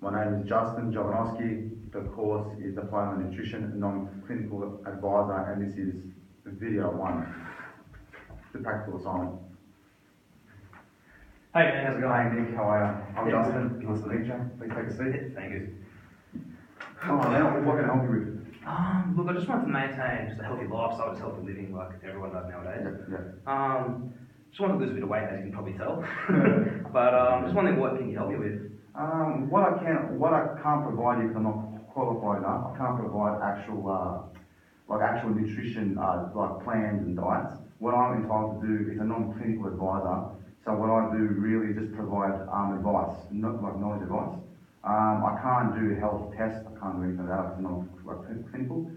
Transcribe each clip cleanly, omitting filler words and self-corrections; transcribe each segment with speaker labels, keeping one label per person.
Speaker 1: My name is Justin Jovanovski. The course is Diploma in Nutrition, Non-Clinical Advisor, and this is video 1, the practical assignment.
Speaker 2: Hey man, how's it going?
Speaker 1: Hey Nick, how are you? I'm Justin. Nice to meet you. Please take a seat.
Speaker 2: Thank you.
Speaker 1: Oh, now, what can I help you with?
Speaker 2: Look, I just wanted to maintain just a healthy lifestyle, just healthy living like everyone does nowadays. Just wanted to lose a bit of weight, as you can probably tell. But just wondering, what can you help me with?
Speaker 1: What I can't provide you, because I'm not qualified enough, I can't provide actual nutrition, like plans and diets. What I'm entitled to do is a non-clinical advisor. So what I do really is just provide advice, not like knowledge advice. I can't do health tests. I can't do anything like that. It's not like clinical.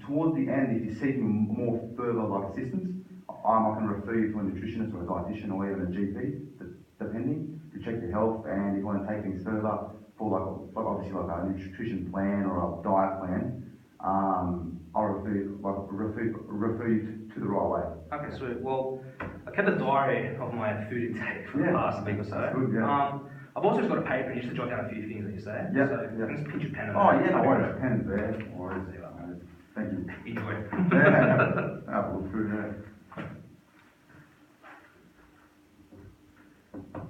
Speaker 1: Towards the end, if you're seeking more further like assistance, I can refer you to a nutritionist or a dietitian or even a GP, depending, to check your health. And if you want to take things further for like obviously like a nutrition plan or a diet plan, I'll refer you to the right way.
Speaker 2: Okay, sweet. Well, I kept a diary of my food intake for the past week or so.
Speaker 1: That's good, yeah.
Speaker 2: I've also just got a paper and just to jot down a few things that you say.
Speaker 1: Yeah,
Speaker 2: So you can just pinch your pen.
Speaker 1: Oh yeah, no worries. Pen's there. No worries. Thank you.
Speaker 2: Enjoy.
Speaker 1: Have a look through there.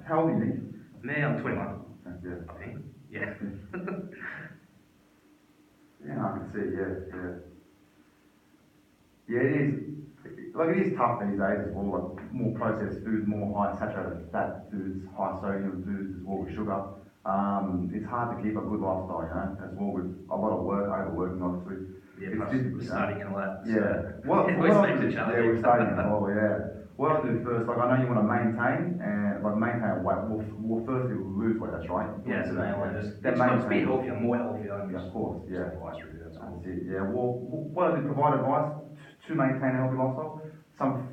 Speaker 1: How old are you, Nick?
Speaker 2: Me, I'm 21.
Speaker 1: Yeah.
Speaker 2: I think. Yeah.
Speaker 1: Yeah, I can see, yeah. Yeah, it is. Like, it is tough these days as well, like more processed foods, more high saturated fat foods, high sodium foods as well with sugar. It's hard to keep a good lifestyle, you know, as well with a lot of work, overworking obviously.
Speaker 2: Yeah,
Speaker 1: it's
Speaker 2: plus
Speaker 1: difficult,
Speaker 2: studying and all that.
Speaker 1: Yeah.
Speaker 2: It always makes it challenging.
Speaker 1: Yeah, we're studying as well, yeah. What I do first, like I know you want to maintain weight. Well, firstly lose weight, that's right.
Speaker 2: Yeah, it's the main one. Just
Speaker 1: be
Speaker 2: healthier, more healthier.
Speaker 1: Yeah, of course, yeah.
Speaker 2: Advice really, that's all.
Speaker 1: That's it, yeah. Well, what I do, provide advice to maintain a healthy lifestyle, some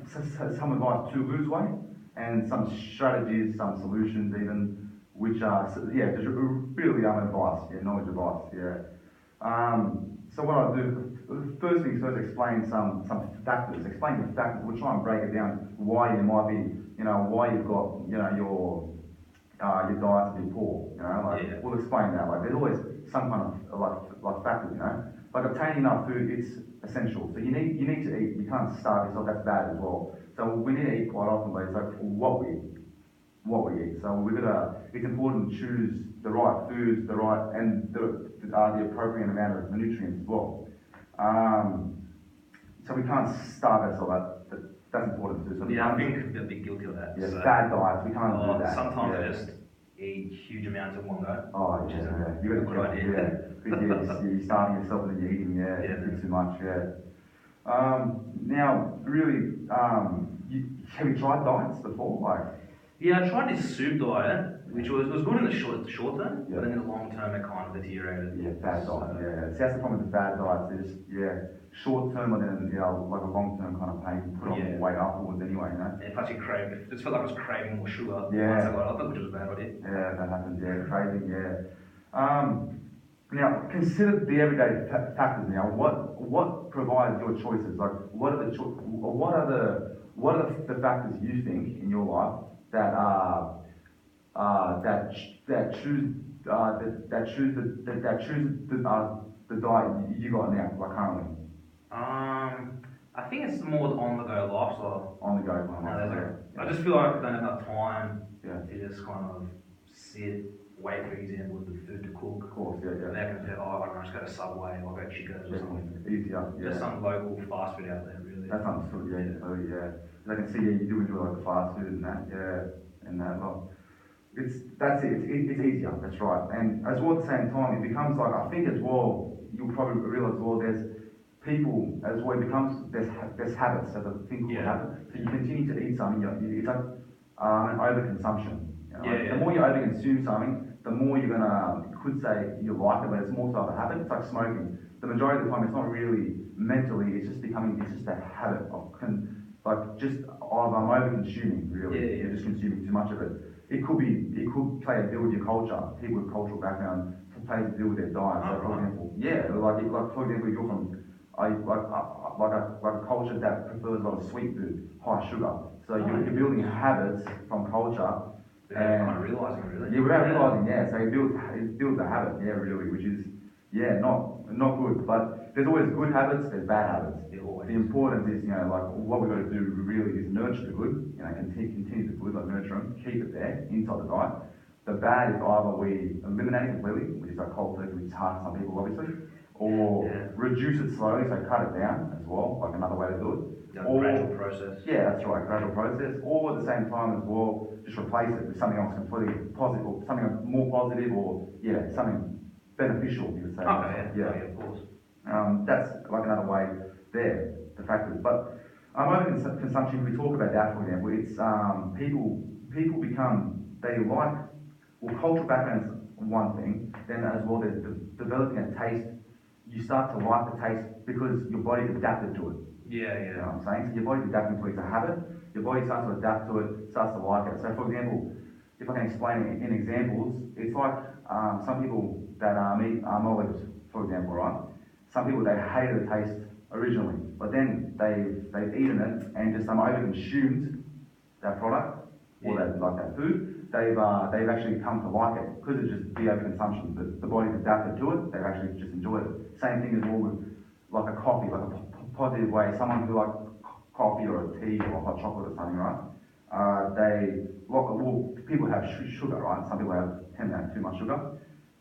Speaker 1: advice to lose weight, and some strategies, some solutions even, which are, just really advice, knowledge advice, So what I do, first things first, explain some factors. Explain the factors. We'll try and break it down why you might be, why you've got, your diet's a bit poor. We'll explain that. Like there's always some kind of like factors. Like obtaining enough food, it's essential. So you need to eat. You can't starve yourself. That's bad as well. So we need to eat quite often, but it's like what we eat. So it's important to choose the right foods, the appropriate amount of nutrients as well. So we can't starve ourselves. That's important too. So
Speaker 2: I think I'm a bit guilty of that.
Speaker 1: Yeah, so bad diets, we can't do that.
Speaker 2: Sometimes I just eat huge amounts of one go.
Speaker 1: Oh yeah. You got a good idea. Yeah, because you're starving yourself and then you're eating. Yeah, too much. Yeah. Now, really, have you tried diets before?
Speaker 2: Yeah, I tried this soup diet, which was good in the short term, but then in the long term it kind of deteriorated.
Speaker 1: Yeah, bad diet. Yeah, see, that's the problem with the bad diets. Short term, and then like a long term kind of pain, put on weight afterwards anyway.
Speaker 2: Yeah, plus you crave. It just felt like I was craving more sugar. Once I got up, which was a bad idea.
Speaker 1: Yeah, that happens. Yeah, craving. Yeah. Now consider the everyday factors. Now, what provides your choices? Like, what are the factors you think in your life that choose the diet you got now, like currently?
Speaker 2: I think it's more the on-the-go lifestyle.
Speaker 1: On-the-go lifestyle.
Speaker 2: I just feel like I don't have enough time to just kind of sit, wait for example, the food to cook.
Speaker 1: Of course, yeah.
Speaker 2: And I can say, I can just go to Subway or go Chico's or something.
Speaker 1: Easier, yeah.
Speaker 2: There's some local fast food out there, really.
Speaker 1: That's understood, yeah. So, yeah. I can see, you do enjoy like the fast food and that, and that. Well, it's easier, that's right. And as well at the same time, it becomes like, I think as well, you'll probably realise as well, there's people, as well, it becomes, there's habits, so the thing called habit. So you continue to eat something, it's like an overconsumption. The more you overconsume something, the more you're gonna, you could say you like it, but it's more so of a habit. It's like smoking. The majority of the time, it's not really mentally, it's just a habit of, I'm over-consuming, really. You're just consuming too much of it. It could play a deal with your culture. People with cultural background plays a deal with their diet. So, for example, for example, you're from a culture that prefers a lot of sweet food, high sugar. So you're building habits from culture
Speaker 2: Without kind of realising it, really.
Speaker 1: Yeah, without realising, yeah. So it builds a habit, yeah, really, which is, yeah, not good. But there's always good habits, there's bad habits.
Speaker 2: Yeah, always.
Speaker 1: The importance is, like, what we've got to do really is nurture the good, continue the good, like nurture them, keep it there, inside the diet. The bad is either we eliminate it completely, which is like cold turkey, which is hard for some people, obviously, or reduce it slowly, so cut it down as well, like another way to do it.
Speaker 2: Or gradual process.
Speaker 1: Yeah, that's right, gradual process. Or at the same time as well, just replace it with something else completely positive, or something more positive, or something beneficial, you could say.
Speaker 2: Okay, yeah, of course.
Speaker 1: That's like another way there, the factors. But overconsumption, we talk about that, for example, it's people become, they like, well, cultural background's one thing, then as well there's developing a taste. You start to like the taste because your body's adapted to it.
Speaker 2: Yeah.
Speaker 1: You know what I'm saying? So your body's adapting to it, it's a habit, your body starts to adapt to it, starts to like it. So for example, if I can explain it in examples, it's like some people that eat olives, for example, right? Some people, they hated the taste originally, but then they've eaten it and just over-consumed that product, or that food. They've actually come to like it because it's just the overconsumption. The body's adapted to it. They've actually just enjoyed it. Same thing as well with like a coffee, like a positive way. Someone who likes coffee or a tea or hot chocolate or something, right? People have sugar, right? Some people tend to have too much sugar.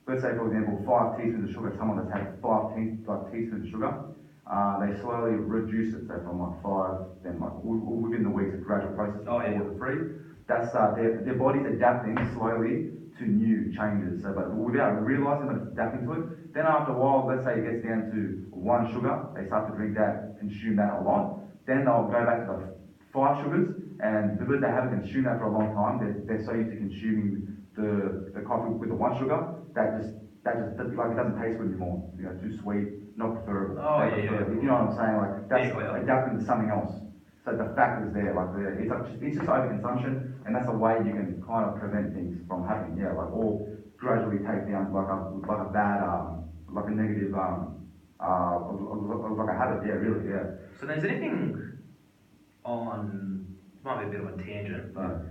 Speaker 1: Let's say, for example, 5 teaspoons of sugar. Someone that's had 5 teaspoons of sugar, they slowly reduce it. So from like 5, then like within the week, it's a gradual process to 4 to 3. That's their body's adapting slowly to new changes. So, but without realising that it's adapting to it, then after a while, let's say it gets down to 1 sugar, they start to drink that, consume that a lot. Then they'll go back to the 5 sugars, and because they haven't consumed that for a long time, they're so used to consuming the coffee with the 1 sugar that just like it doesn't taste good anymore. Too sweet, not preferable. You know what I'm saying? Like that's adapting to something else. So the fact is there, it's just overconsumption, and that's a way you can kind of prevent things from happening. Yeah, like or gradually take down like a bad like a negative like a habit. Yeah, really. Yeah.
Speaker 2: So there's anything on, it might be a bit of a tangent, but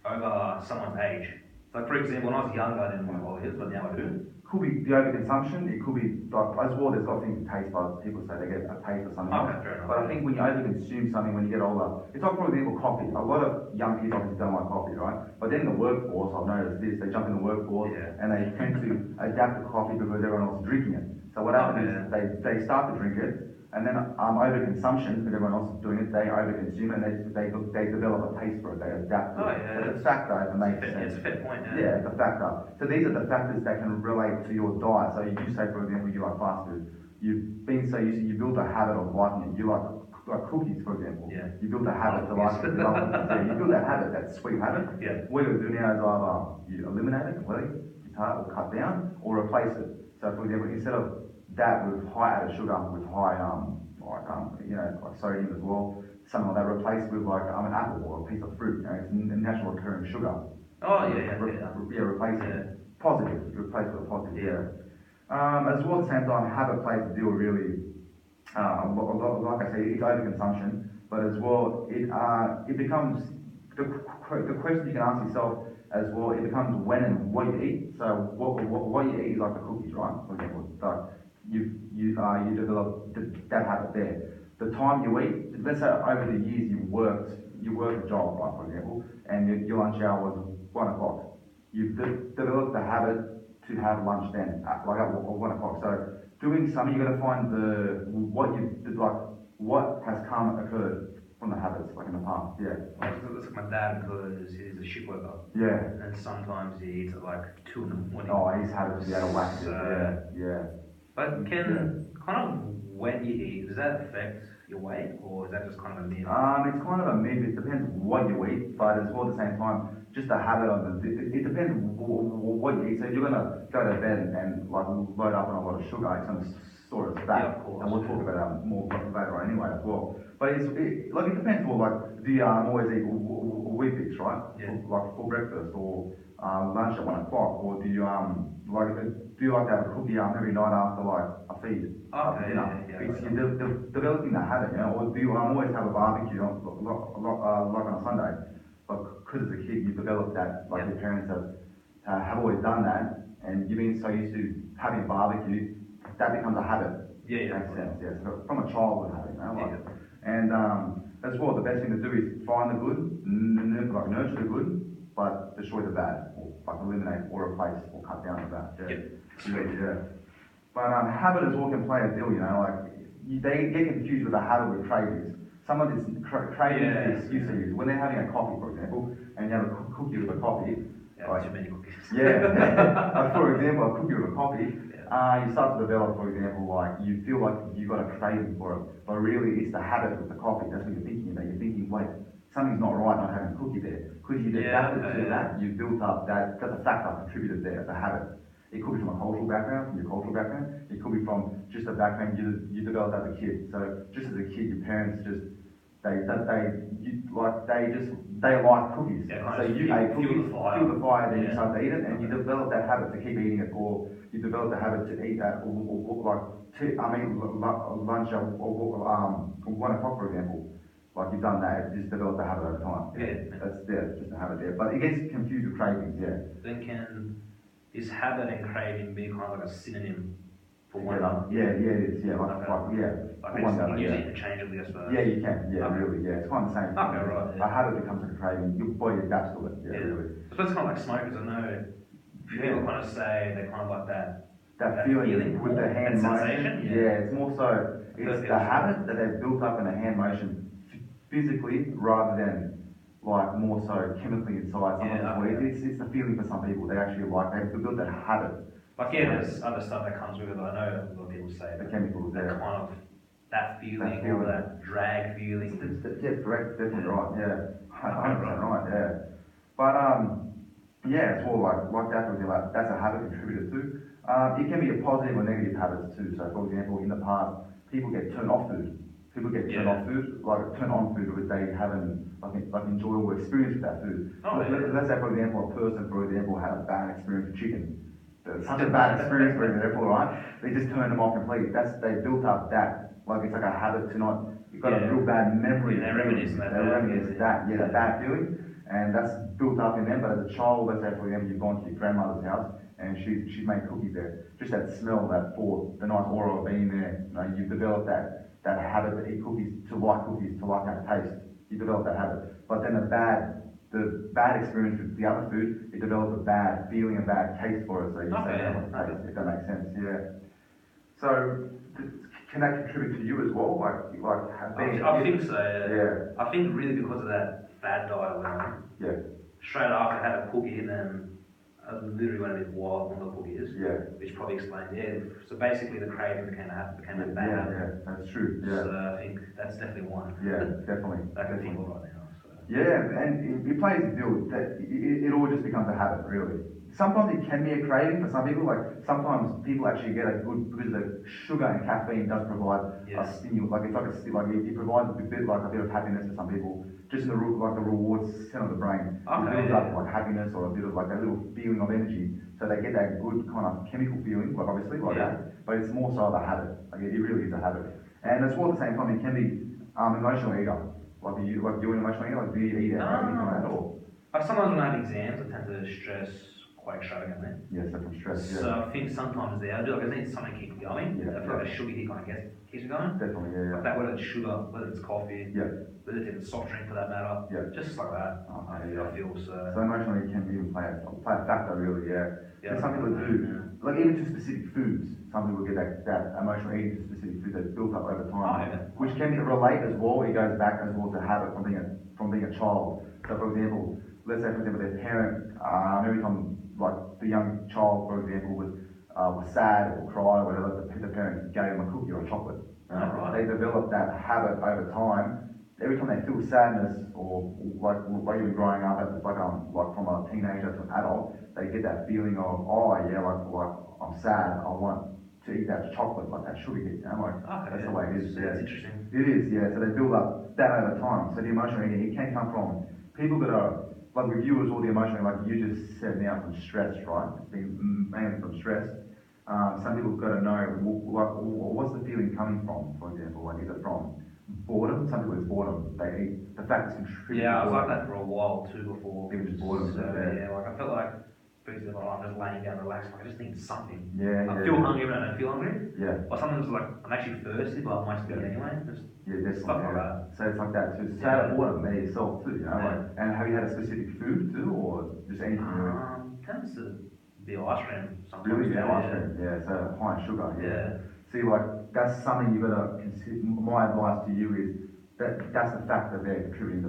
Speaker 2: over someone's age. Like for example, when I was younger, I didn't want olives, but now I do.
Speaker 1: Could be the overconsumption. It could be like as well. There's got things with taste buds. People say they get a taste or something.
Speaker 2: Okay, fair enough.
Speaker 1: But I think when you overconsume something, when you get older, it's like for example coffee. A lot of young kids obviously don't like coffee, right? But then in the workforce, I've noticed this. They jump in the workforce and they tend to adapt to coffee because everyone else is drinking it. So what happens is they start to drink it, and then overconsumption, because everyone else is doing it, they overconsume and they develop a taste for it. They adapt to it. It's a factor, if it makes sense.
Speaker 2: It's a fair point.
Speaker 1: Yeah, it's a factor. So these are the factors that can relate to your diet. So you say, for example, you like fast food. You've been so used to, you build a habit of liking it. You like cookies, for example.
Speaker 2: Yeah.
Speaker 1: You build a habit to like it. You love cookies. Yeah, you build that habit, that sweet habit.
Speaker 2: Yeah.
Speaker 1: What you're doing now is either you eliminate it completely, or cut down, or replace it. So for example, instead of that with high added sugar, with high like sodium as well, something like that, replaced with like an apple or a piece of fruit. It's a natural occurring sugar. Replace it. Positive. Replace with a positive. As well, at the same time, habit plays a deal really. Like I say, it's overconsumption, but as well, it becomes the question you can ask yourself as well. It becomes when and what you eat. So what you eat is like the cookies, right? For example, so you develop that habit there. The time you eat, let's say over the years you work a job, right, for example, and your lunch hour was 1 o'clock. You've developed the habit to have lunch then, like at 1 o'clock. So doing something, you got to find what has occurred from the habits, like in the past. Yeah.
Speaker 2: Like my dad, because he's a ship worker.
Speaker 1: Yeah.
Speaker 2: And sometimes he eats at like 2 in the morning.
Speaker 1: Oh, his habits, yeah, wax it. Yeah.
Speaker 2: But kind of when you eat, does that affect your weight, or is that just kind of a myth?
Speaker 1: It's kind of a myth. It depends what you eat, but as well at the same time, just the habit of it. It depends what you eat. So if you're gonna go to bed and like load up on a lot of sugar, it's gonna store as fat.
Speaker 2: Yeah, of course.
Speaker 1: And we'll talk about that more later anyway as well. But it depends. Well, like do you always eat Weet-Bix, right?
Speaker 2: Yeah.
Speaker 1: Like for breakfast or lunch at 1 o'clock, or do you like to have a cookie every night after like a feed?
Speaker 2: Okay,
Speaker 1: You're developing that habit, or do you always have a barbecue like on a Sunday? but because as a kid you develop that, like
Speaker 2: Yeah.
Speaker 1: your parents have always done that, and you've been so used to having a barbecue, that becomes a habit.
Speaker 2: Yeah, yeah.
Speaker 1: Makes sense, yes. From a childhood habit, you know, like,
Speaker 2: Yeah.
Speaker 1: and as well, the best thing to do is find the good, like nurture the good, but destroy the bad, or like eliminate or replace or cut down the bad. Yeah.
Speaker 2: Yep.
Speaker 1: Yeah. But habit as well can play a deal, you know, like they get confused with a habit with cravings. Some of this cravings
Speaker 2: Yeah.
Speaker 1: is excuse they use when they're having a coffee, for example, and you have a cookie with a coffee.
Speaker 2: Yeah,
Speaker 1: like,
Speaker 2: too many cookies.
Speaker 1: yeah. For example, a cookie with a coffee.
Speaker 2: Yeah.
Speaker 1: You start to develop, for example, like you feel like you've got a craving for it, but really it's the habit with the coffee. That's what you're thinking about. You're thinking, wait, something's not right not having a cookie there. Because you've adapted to that, you've built up that, that's a factor contributed there, the habit. It could be from a cultural background, from your cultural background. It could be from just a background you developed as a kid. So just as a kid, your parents just they like cookies.
Speaker 2: Yeah, kind
Speaker 1: So
Speaker 2: of
Speaker 1: you
Speaker 2: fuel-
Speaker 1: ate cookies,
Speaker 2: fuel the fire.
Speaker 1: then you
Speaker 2: Yeah.
Speaker 1: start to eat it, and you develop that habit to keep eating it, or you develop the habit to eat that, or like lunch or 1 o'clock, for example. Like you've done that, you just develop the habit over time.
Speaker 2: Yeah.
Speaker 1: That's there, just a habit there. But it gets confused with cravings, yeah.
Speaker 2: Then can this habit and craving be kind of like a synonym for one
Speaker 1: Yeah,
Speaker 2: another?
Speaker 1: it is, yeah,
Speaker 2: Okay.
Speaker 1: for
Speaker 2: Like
Speaker 1: one
Speaker 2: you
Speaker 1: another,
Speaker 2: can use
Speaker 1: yeah.
Speaker 2: it interchangeably, I suppose.
Speaker 1: Yeah, you can, yeah,
Speaker 2: Okay.
Speaker 1: really, yeah, it's kind of the same.
Speaker 2: Okay, right, yeah.
Speaker 1: A habit becomes a craving, your body adapts to it, yeah, really.
Speaker 2: I suppose it's kind of like smokers. I know people kind of say they kind of like that.
Speaker 1: That feeling with
Speaker 2: more,
Speaker 1: the hand
Speaker 2: that
Speaker 1: motion,
Speaker 2: sensation,
Speaker 1: yeah, it's more so, it's
Speaker 2: Perfect.
Speaker 1: the habit that they've built up in the hand motion physically rather than like more so chemically inside someone's
Speaker 2: Yeah,
Speaker 1: body.
Speaker 2: okay.
Speaker 1: It's the feeling for some people, they actually like, they've built that habit,
Speaker 2: Like yeah, there's other stuff that comes with it. I know a lot of people say
Speaker 1: the
Speaker 2: that,
Speaker 1: chemicals
Speaker 2: that
Speaker 1: there.
Speaker 2: kind of that feeling,
Speaker 1: That feeling.
Speaker 2: or that drag feeling.
Speaker 1: Yeah, correct, definitely right, yeah,
Speaker 2: Right.
Speaker 1: 100% right, yeah. But yeah, it's all like that, like, that's a habit contributed to. It can be a positive or negative habits too. So for example, in the past, people get turned off food. People get turned off food, like turn on food because they haven't like enjoyable experience with that food.
Speaker 2: Oh, yeah.
Speaker 1: Let's say for example, a person, for example, had a bad experience with chicken. Such a bad experience, for example, right? They just turned them off completely. They built up that, like it's like a habit to not, you've got a real bad memory.
Speaker 2: Yeah, they reminisce on that
Speaker 1: They
Speaker 2: bad
Speaker 1: reminisce
Speaker 2: feeling.
Speaker 1: that, yeah, that bad feeling. And that's built up in them, but as a child, let's say for example, you've gone to your grandmother's house and she's made cookies there. Just that smell, that thought, the nice aura of being there, you know, you've developed that habit to eat cookies, to like that taste. You develop that habit. But then the bad experience with the other food, you develop a bad feeling, a bad taste for it. So you say, if that makes sense, yeah. So can that contribute to you as well?
Speaker 2: I think so.
Speaker 1: Yeah.
Speaker 2: I think really because of that fad diet I went on.
Speaker 1: Yeah.
Speaker 2: Straight after I had a cookie, and then I literally went a bit wild on the cookies.
Speaker 1: Yeah.
Speaker 2: Which probably explains it. So basically, the craving became a bad habit.
Speaker 1: Yeah, that's true. Yeah.
Speaker 2: So I think that's definitely one.
Speaker 1: Yeah, definitely.
Speaker 2: That I can think of right now. So.
Speaker 1: Yeah, and it plays a deal that it all just becomes a habit, really. Sometimes it can be a craving for some people. Like sometimes people actually get a good because the sugar and caffeine does provide a stimulant. Like it's like it provides a bit of happiness for some people. Just in the rewards center of the brain, it builds up like happiness or a bit of like a little feeling of energy. So they get that good kind of chemical feeling, like obviously like that. But it's more so of a habit. Like it really is a habit. And as well at the same time, it can be emotional eater. Like you an emotional eater? Like do you eat anything like that or?
Speaker 2: Sometimes when I have exams, I tend to stress quite extravagantly.
Speaker 1: Yeah, so from stress, yeah.
Speaker 2: So I think sometimes there, I just need something to keep me going.
Speaker 1: Yeah,
Speaker 2: I feel like a sugar hit kind of keeps me going.
Speaker 1: Definitely, yeah.
Speaker 2: Like that, whether it's sugar, whether it's coffee, whether it's soft drink for that matter.
Speaker 1: Yeah.
Speaker 2: Just like that. I feel so.
Speaker 1: So emotionally, it can even play a factor, really, yeah.
Speaker 2: Yeah.
Speaker 1: And some people do, like even to specific foods, some people get that emotional eating to specific foods that's built up over time, which can relate as well. It goes back as well to habit from being a child. So for example, let's say for example their parent, every time like the young child, for example, was sad or cried or whatever, the parent gave them a cookie or a chocolate. They develop that habit over time. Every time they feel sadness or like even growing up, as like from a teenager to an adult, they get that feeling of like I'm sad, I want to eat that chocolate, like that sugar hit, that's the way it is.
Speaker 2: That's interesting.
Speaker 1: It is, yeah. So they build up that over time. So the emotional eating, it can come from people that are like with you as well. The emotional, like you just said now, from stress, right? Mainly from stress. Some people got to know, like, what's the feeling coming from? For example, like is it from boredom. Some people it's boredom. They eat the fact it's contributing.
Speaker 2: Yeah, I
Speaker 1: to
Speaker 2: was like
Speaker 1: boredom.
Speaker 2: that for a while too before.
Speaker 1: Even just boredom.
Speaker 2: So
Speaker 1: Yeah.
Speaker 2: yeah, like I felt like food's like, oh, I'm just laying down, relaxed. Like I just need something.
Speaker 1: Yeah.
Speaker 2: I feel hungry, but I don't feel hungry.
Speaker 1: Yeah.
Speaker 2: Or sometimes like I'm actually thirsty, but I might just eat anyway. Just
Speaker 1: Yeah, definitely.
Speaker 2: stuff like that.
Speaker 1: So it's like that too. So
Speaker 2: Yeah.
Speaker 1: boredom there yourself too, you know.
Speaker 2: Yeah.
Speaker 1: Like, and have you had a specific food too, or just anything really?
Speaker 2: Tends to be ice cream sometimes.
Speaker 1: Really,
Speaker 2: too,
Speaker 1: yeah, ice cream. Yeah, so high in sugar.
Speaker 2: Yeah.
Speaker 1: See, like that's something you gotta consider. My advice to you is that's the fact that they're contributing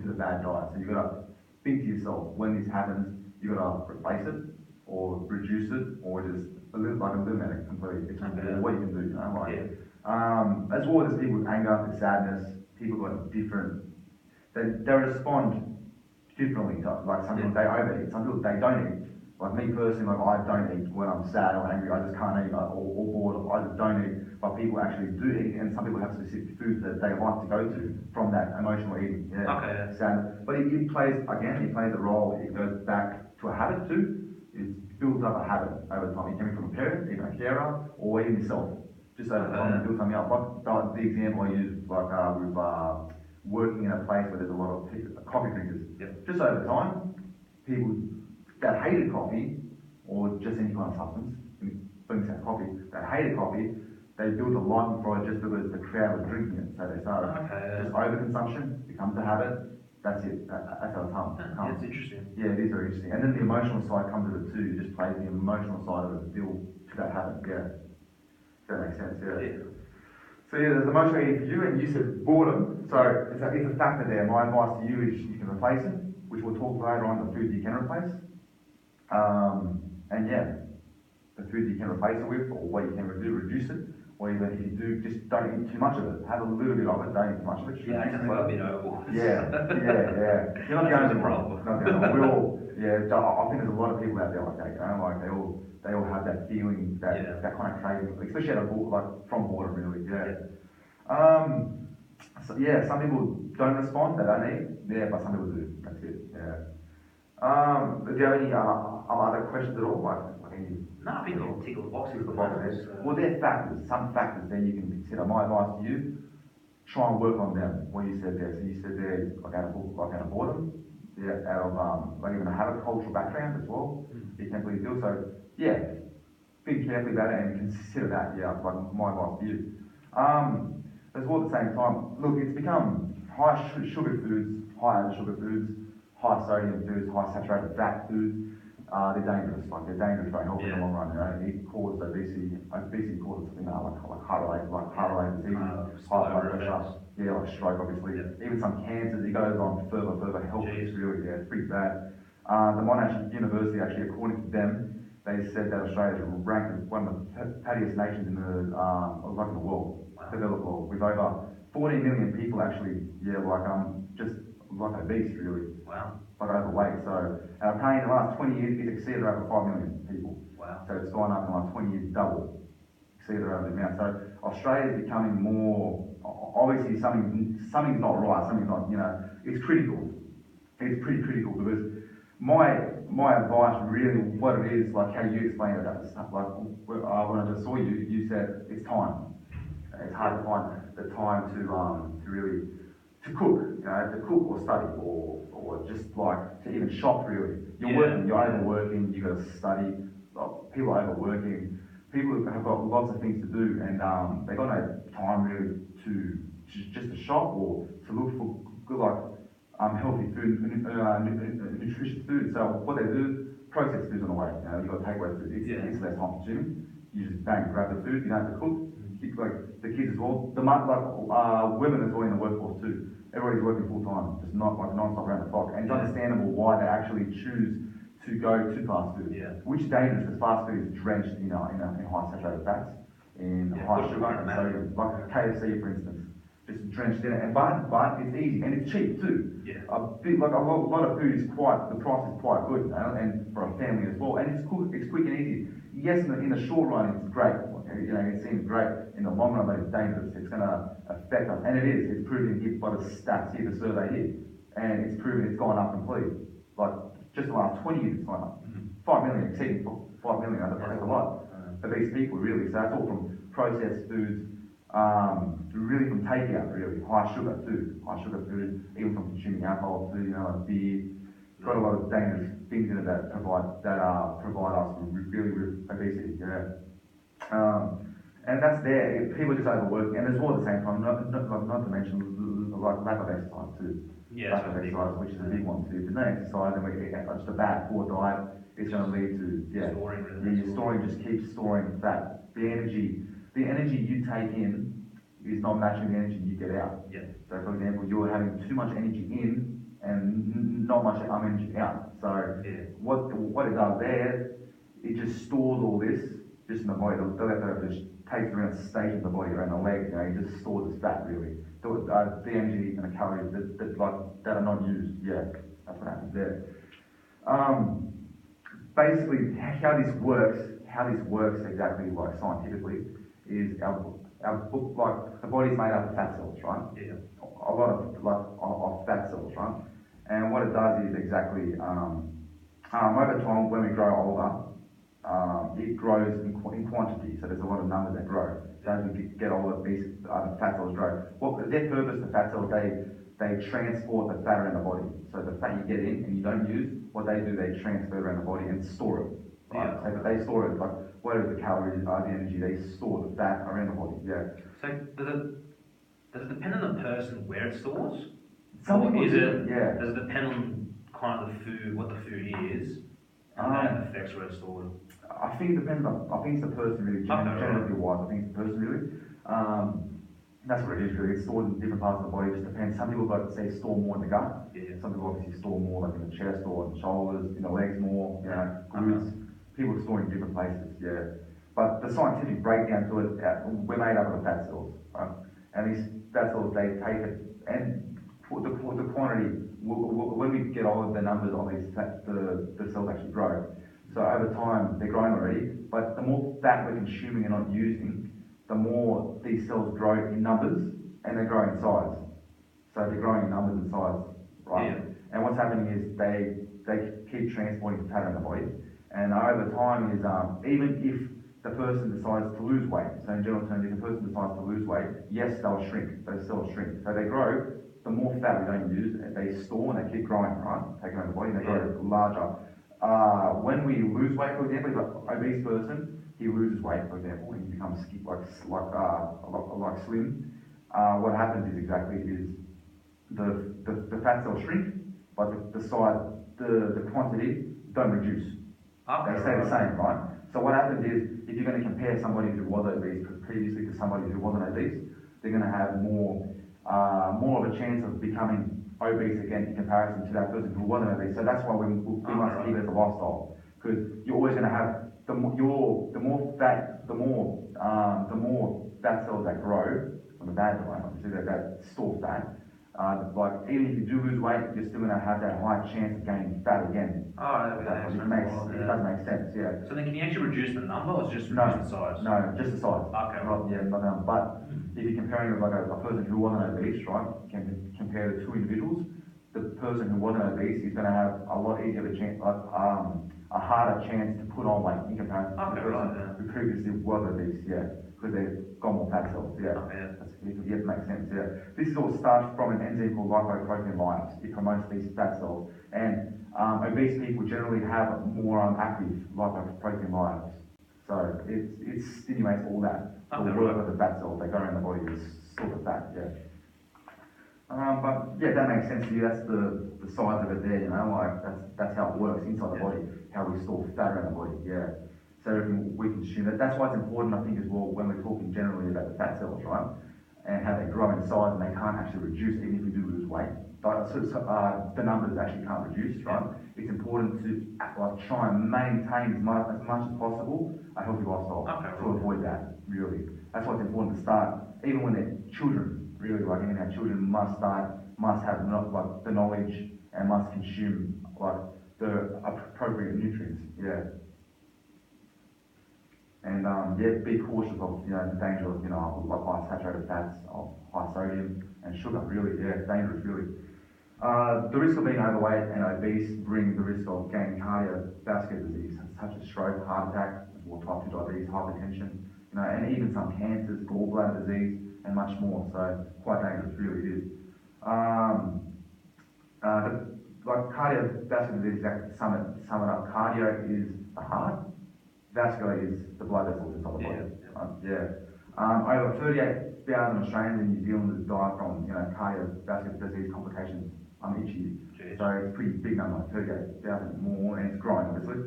Speaker 1: to the bad diet. So you gotta think to yourself when this happens, you gotta replace it or reduce it or just eliminate it completely. It's
Speaker 2: Okay.
Speaker 1: what you can do, you know. Like,
Speaker 2: Yeah.
Speaker 1: as well as people with anger and sadness, people got different. They respond differently. Like some people they overeat, some people they don't eat. Like me personally, like I don't eat when I'm sad or angry. I just can't eat or bored. I just don't eat. But people actually do eat, and some people have specific foods that they like to go to from that emotional eating. Yeah.
Speaker 2: Okay.
Speaker 1: Sad. But it plays again. It plays a role. It goes back to a habit too. It builds up a habit over time. It can be from a parent, even a carer, or even yourself. Just over time, it builds something up. Like the example I use, like with working in a place where there's a lot of coffee drinkers.
Speaker 2: Yep.
Speaker 1: Just over time, people that hated coffee or just any kind of substance, things like coffee, that hated coffee, they built a liking for it just because the crowd was drinking it. So they started just overconsumption becomes a habit. That's it. That's how it comes.
Speaker 2: Yeah, it's interesting.
Speaker 1: Yeah, it is very interesting. And then the emotional side comes to it too. You just play the emotional side of it still to that habit. Yeah. If that makes sense. Yeah. So yeah, there's emotional eating for you, and you said boredom. So it's a factor there. My advice to you is you can replace it, which we'll talk later on the food you can replace. And yeah, the food you can replace it with, or what you can reduce it, or even if you do, just don't eat too much of it. Have a little bit of it, don't eat too much of it.
Speaker 2: Yeah, I tend to go a bit overboard.
Speaker 1: Yeah. You're not
Speaker 2: That's
Speaker 1: going
Speaker 2: the
Speaker 1: to
Speaker 2: problem.
Speaker 1: Not going to. We all, yeah. I think there's a lot of people out there like that. You know, like they all have that feeling, that kind of craving, especially at a like from boredom, really. Yeah. So yeah, some people don't respond, they don't eat. Yeah, but some people do. That's it. Yeah. Do you have any other questions at all? Like any?
Speaker 2: No, I think I'll tick all the boxes.
Speaker 1: Well, they're factors. Some factors there you can consider. My advice to you: try and work on them. What you said there. So you said there, like out of boredom, yeah, out of like even a habit cultural background as well. You can really do so. Yeah, think carefully about it and consider that. Yeah, like my advice to you. As well at the same time, look, it's become high sugar foods, high added sugar foods, high sodium foods, high saturated fat foods. They're dangerous. Like they're dangerous for health in the long run. You know, it causes obesity. Obesity causes like heart rate disease, high blood pressure. Yeah, like stroke, obviously. Even some cancers. It goes on further. Health is really it's pretty bad. The Monash University actually, according to them, they said that Australia is ranked as one of the fattiest nations in the like in the world. Developed world, with over 14 million people actually, just like obese really.
Speaker 2: Wow.
Speaker 1: Like overweight. So our pain in the last 20 years is exceeded over 5 million people.
Speaker 2: Wow.
Speaker 1: So it's gone up in like 20 years, double. Exceeded over the amount. So Australia is becoming more, obviously something's not right, something's not, it's critical. It's pretty critical because my advice really, what it is, like how you explain it, that stuff, like when I just saw you, you said it's time. It's hard to find the time to really to cook, to cook or study or just like to even shop really. You're working, you're overworking, you got to study. People are overworking. People have got lots of things to do, and they got no time really to just to shop or to look for good healthy food, nutritious food. So what they do, processed food's on the way. You've got takeaway food. It's less time consuming. You just bang, grab the food. You don't have to cook. Like the kids as well, women as well in the workforce too. Everybody's working full time, just not like non-stop around the clock. And it's understandable why they actually choose to go to fast food, which is dangerous because fast food is drenched in high saturated fats, in high sugar and sodium, like KFC for instance, just drenched in it. But it's easy and it's cheap too. A lot of food is the price is quite good, and for a family as well. And it's quick and easy. Yes, in the short run it's great. It seems great. In the long run, but it's dangerous. It's going to affect us, and it is. It's proven here by the stats here, the survey here, and it's proven it's gone up completely. Like just the last 20 years, it's gone up. 5 million, exceeding 5 million. That's a lot for these people, really. So that's all from processed foods, really from takeout, really high sugar food, even from consuming alcohol food, like beer. It's got a lot of dangerous things in it that provide us with obesity. Yeah. And that's there. People just overwork, and as well at the same time, not to mention like lack of exercise too.
Speaker 2: Yeah,
Speaker 1: Lack of exercise, which is a big one too. If there's no exercise, and just a bad poor diet, it's going to lead to
Speaker 2: storing
Speaker 1: your storing just keeps storing fat. The energy you take in is not matching the energy you get out.
Speaker 2: Yeah.
Speaker 1: So for example, you're having too much energy in and not much energy out. So what it does there, it just stores all this just in the body. The leftover just takes around stage in the body, around the legs. It just stores as fat really. The energy and the calories that are not used. Yeah, that's what happens there. Basically, how this works exactly like scientifically is our the body's made up of fat cells, right?
Speaker 2: Yeah.
Speaker 1: A lot of fat cells, right? And what it does is exactly over time when we grow older, it grows in quantity. So there's a lot of numbers that grow. So as we get older, these fat cells grow. Their purpose, the fat cells, they transport the fat around the body. So the fat you get in and you don't use, what they do, they transfer around the body and store it. Right?
Speaker 2: Yeah.
Speaker 1: So they store it, like whatever the calories are, the energy, they store the fat around the body. Yeah.
Speaker 2: So does it depend on the person where it stores?
Speaker 1: Some
Speaker 2: Or
Speaker 1: people
Speaker 2: is
Speaker 1: do,
Speaker 2: it,
Speaker 1: yeah.
Speaker 2: does it depend on kind of the food, what the food is, and that affects where it's stored?
Speaker 1: I think it depends on, I think it's the person really, genetically wise, I think it's the person really. That's what it is really, it's stored in different parts of the body, it just depends. Some people got, say, store more in the gut.
Speaker 2: Yeah.
Speaker 1: Some people obviously store more like in the chest or in the shoulders, in the legs more, glutes. People store in different places, yeah. But the scientific breakdown to it, we're made up of the fat cells, right? And these fat cells, they take it, and the quantity, when we get older, the numbers on these the cells actually grow. So over time, they're growing already, but the more fat we're consuming and not using, the more these cells grow in numbers, and they grow in size. So they're growing in numbers and size, right?
Speaker 2: Yeah.
Speaker 1: And what's happening is they keep transporting fat in the body, and over time is even if the person decides to lose weight, so in general terms, if the person decides to lose weight, yes, they'll shrink, those cells shrink. So they grow, the more fat we don't use, they store and they keep growing, right? Taking over the body, and they grow larger. When we lose weight, for example, if an obese person, he loses weight, for example, and he becomes like slim. What happens is the fat cells shrink, but the size, the quantity don't reduce.
Speaker 2: Okay,
Speaker 1: They stay the same, right? So what happens is, if you're going to compare somebody who was obese previously to somebody who wasn't obese, they're going to have more of a chance of becoming obese again in comparison to that person who wasn't obese. So that's why we must keep it as a lifestyle, because you're always going to have the more fat cells that grow on the bad side, obviously that store fat. Like even if you do lose weight, you're still going to have that high chance of gaining fat again.
Speaker 2: Oh, that makes sense.
Speaker 1: It does make sense, yeah.
Speaker 2: So then can you actually reduce the number or just reduce the size?
Speaker 1: No, just the size.
Speaker 2: Okay.
Speaker 1: But if you're comparing it with like a person who wasn't obese, right? Can compare the two individuals. The person who wasn't obese is going to have a lot easier of a chance, a harder chance to put on weight in comparison to the person who previously was obese, yeah, because they've got more fat cells, yeah. It makes sense, yeah. This is all starts from an enzyme called lipoprotein lyase. It promotes these fat cells, and obese people generally have more active lipoprotein lyase. So it stimulates all that. The work of the fat cells that go around the body is sort of fat, yeah. But yeah, that makes sense to you. That's the size of it there, like that's how it works inside the body, how we store fat around the body, yeah. So everything we consume, that's why it's important, I think, as well, when we're talking generally about the fat cells, right? And how they grow in size and they can't actually reduce even if you do lose weight. But the numbers actually can't reduce, right? It's important to try and maintain as much as possible a healthy lifestyle to avoid that, really. That's why it's important to start, even when they're children, really, like even our children must have the knowledge and must consume the appropriate nutrients, yeah. And be cautious of the danger of like high saturated fats, of high sodium and sugar. Really, yeah, it's dangerous. Really, the risk of being overweight and obese bring the risk of gaining cardiovascular disease such as stroke, heart attack, or type 2 diabetes, hypertension. and even some cancers, gallbladder disease, and much more. So quite dangerous, really it is. Like cardiovascular disease, sum it up. Cardio is the heart, vascular is the blood vessels inside the body. Over 38,000 Australians in New Zealand die from cardiovascular disease complications each year.
Speaker 2: Jeez.
Speaker 1: So it's a pretty big number, 38,000 more, and it's growing obviously.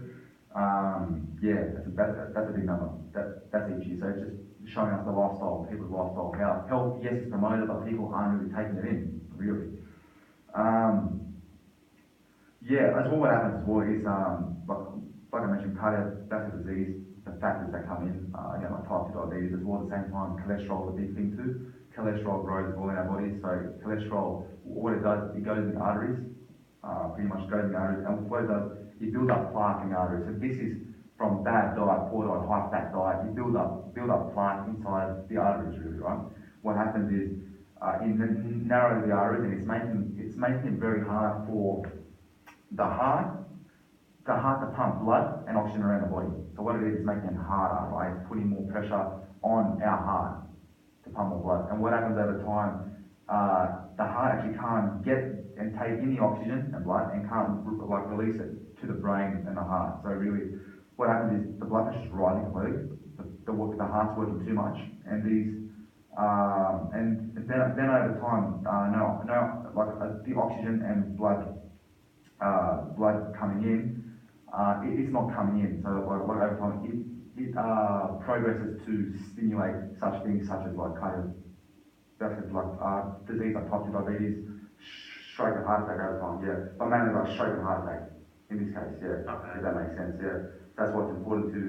Speaker 1: That's a big number. That's each year. So it's just showing us the lifestyle, people's lifestyle, how health, yes, it's promoted, but people aren't really taking it in, really. As well, what happens as well is, like I mentioned, cardiovascular disease, the factors that come in, like type 2 diabetes, as well at the same time, cholesterol is a big thing too. Cholesterol grows all in our bodies, so cholesterol, what it does, it goes in the arteries, pretty much goes in the arteries, and what it does, it builds up plaque in the arteries. So this is from bad diet, poor diet, high fat diet, you build up plaque inside the arteries, really, right? What happens is, it narrows the arteries, and it's making it very hard for the heart to pump blood and oxygen around the body. So what it is making it harder, right? It's putting more pressure on our heart to pump more blood. And what happens over time, the heart actually can't get and take in the oxygen and blood and can't release it to the brain and the heart. So really, what happens is the blood pressure is rising completely. The heart's working too much, and then over time, the oxygen and blood coming in, it's not coming in. So over time, it progresses to stimulate such things such as disease like type 2 diabetes, stroke and heart attack over time, but mainly like stroke and heart attack in this case,
Speaker 2: Okay.
Speaker 1: if that makes sense, That's what's important to,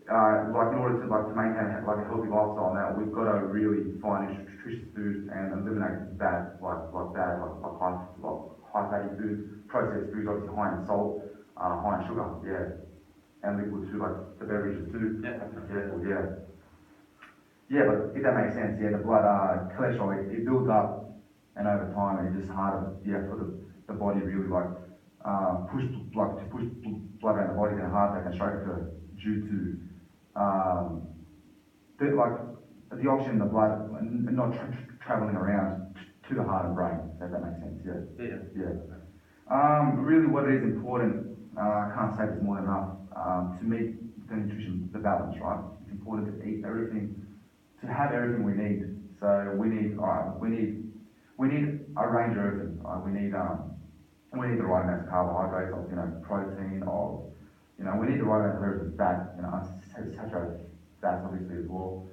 Speaker 1: in order to maintain a healthy lifestyle now, we've got to really find nutritious foods and eliminate bad, high fatty foods, processed foods, obviously high in salt, high in sugar, and liquid too, like the beverages too. But if that makes sense, the blood, cholesterol, it builds up, and over time, and it's just harder, for the body really push blood around the body, and heart attack and stroke occur due to the oxygen in the blood not traveling around to the heart and brain. If that makes sense, really, what is important, I can't say this more than enough, to meet the nutrition, the balance, right? It's important to eat everything, to have everything we need. So we need a range of everything. We need the right amount of carbohydrates, protein, we need the right amount of everything, fat, saturated fats obviously as well,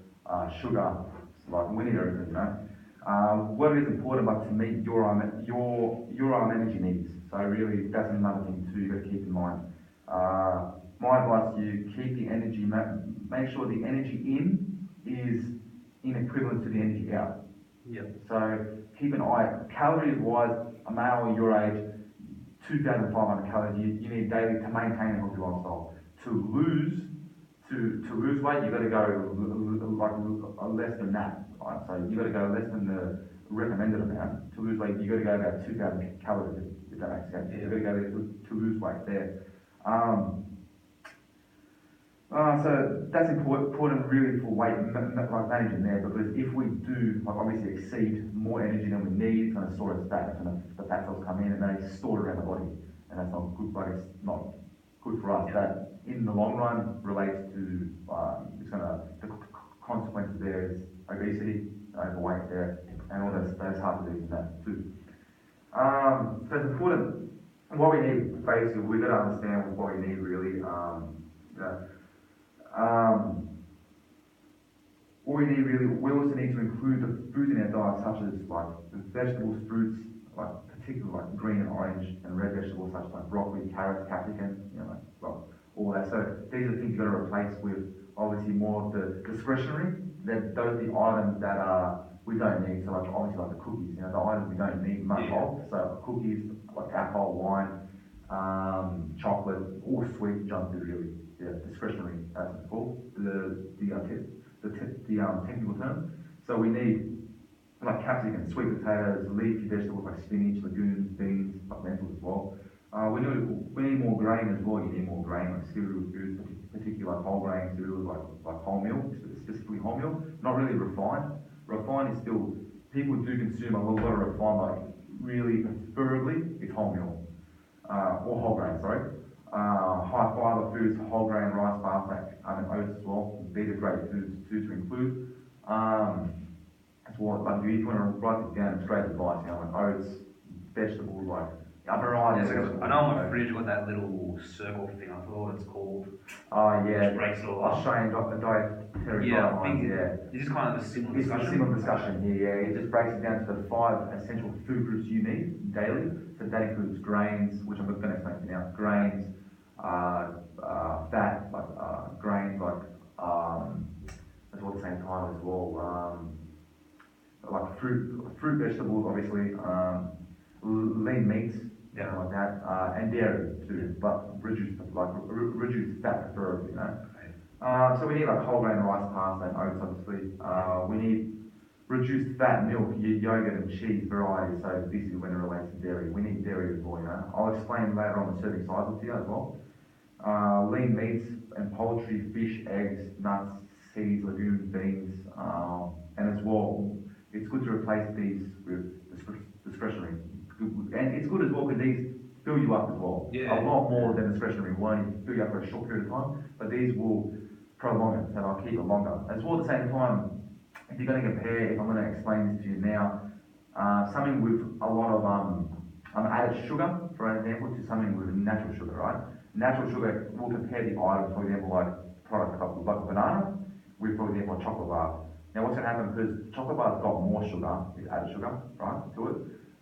Speaker 1: sugar, we need everything, what is important, but to meet your energy needs. So really, that's another thing too you got to keep in mind. My advice to you: keep the energy. Make sure the energy in is in equivalent to the energy out. So keep an eye. Calories wise, a male your age, 2,500 calories you need daily to maintain a healthy lifestyle. To lose weight, you got to go less than that. Right? So you got to go less than the recommended amount. To lose weight, you got to go about 2,000 calories, if that makes sense. You got to go to lose weight there. So that's important really for weight management there, because if we do obviously exceed more energy than we need, it's going to store as fat. The fat cells come in and they store it around the body, and that's not good. It's not good for us. That in the long run relates to the consequences there is obesity, overweight there, and all those heart diseases and that too. So it's important. What we need, basically, we've got to understand what we need really. What we need really, we also need to include the foods in our diet, such as the vegetables, fruits, particularly green and orange and red vegetables, such as broccoli, carrots, capsicum, all that. So these are the things you've got to replace with obviously more of the discretionary. Those are the items that we don't need. So obviously the cookies, the items we don't need much of. So cookies, alcohol, wine, chocolate, all sweet junk food really. Discretionary, as it's called, the technical term. So we need capsicum, sweet potatoes, leafy vegetables like spinach, legumes, beans, lentils as well. We need more grain as well. You need more grain, like cereal foods, particularly whole grain cereals like wholemeal, specifically whole meal, not really refined. Refined is still, people do consume a lot of refined, like really preferably it's whole meal, or whole grain, sorry. High fiber foods, whole grain, rice, pasta, and oats as well. These are great foods too to include. As well, like if you want to write it down, it's great advice, like oats, vegetables, like a variety
Speaker 2: Yeah,
Speaker 1: of
Speaker 2: so I know on my fridge got that little circle thing. I forgot what it's called.
Speaker 1: Oh yeah,
Speaker 2: Which breaks it all up.
Speaker 1: Australian dietary
Speaker 2: Yeah, I
Speaker 1: guidelines,
Speaker 2: think
Speaker 1: yeah.
Speaker 2: this is kind of a similar
Speaker 1: It's
Speaker 2: discussion.
Speaker 1: a similar discussion here, yeah. It just breaks it down to the 5 essential food groups you need daily. So that includes grains, which I'm going to explain to you now. Grains, fat, like grains, like as well at the same time as well. Like fruit, vegetables, obviously. Lean meats,
Speaker 2: Yeah.
Speaker 1: like that, and dairy too, but reduced fat preferably, you know. So we need like whole grain rice, pasta, and oats, obviously. We need reduced fat milk, yogurt, and cheese varieties. So this is when it relates to dairy. We need dairy as well, you know. I'll explain later on the serving sizes to you as well. Lean meats and poultry, fish, eggs, nuts, seeds, legumes, beans, and as well, it's good to replace these with discretionary. And it's good as well because these fill you up as well.
Speaker 2: Yeah.
Speaker 1: A lot more than discretionary will only fill you up for a short period of time, but these will prolong it, so they'll keep it longer. As well at the same time, if you're going to compare, if I'm going to explain this to you now, something with a lot of added sugar, for example, to something with natural sugar, right? Natural sugar, we'll compare the items, for example, like products like a banana with, for example, a chocolate bar. Now what's going to happen, because chocolate bar's got more sugar, it's added sugar, right, to it,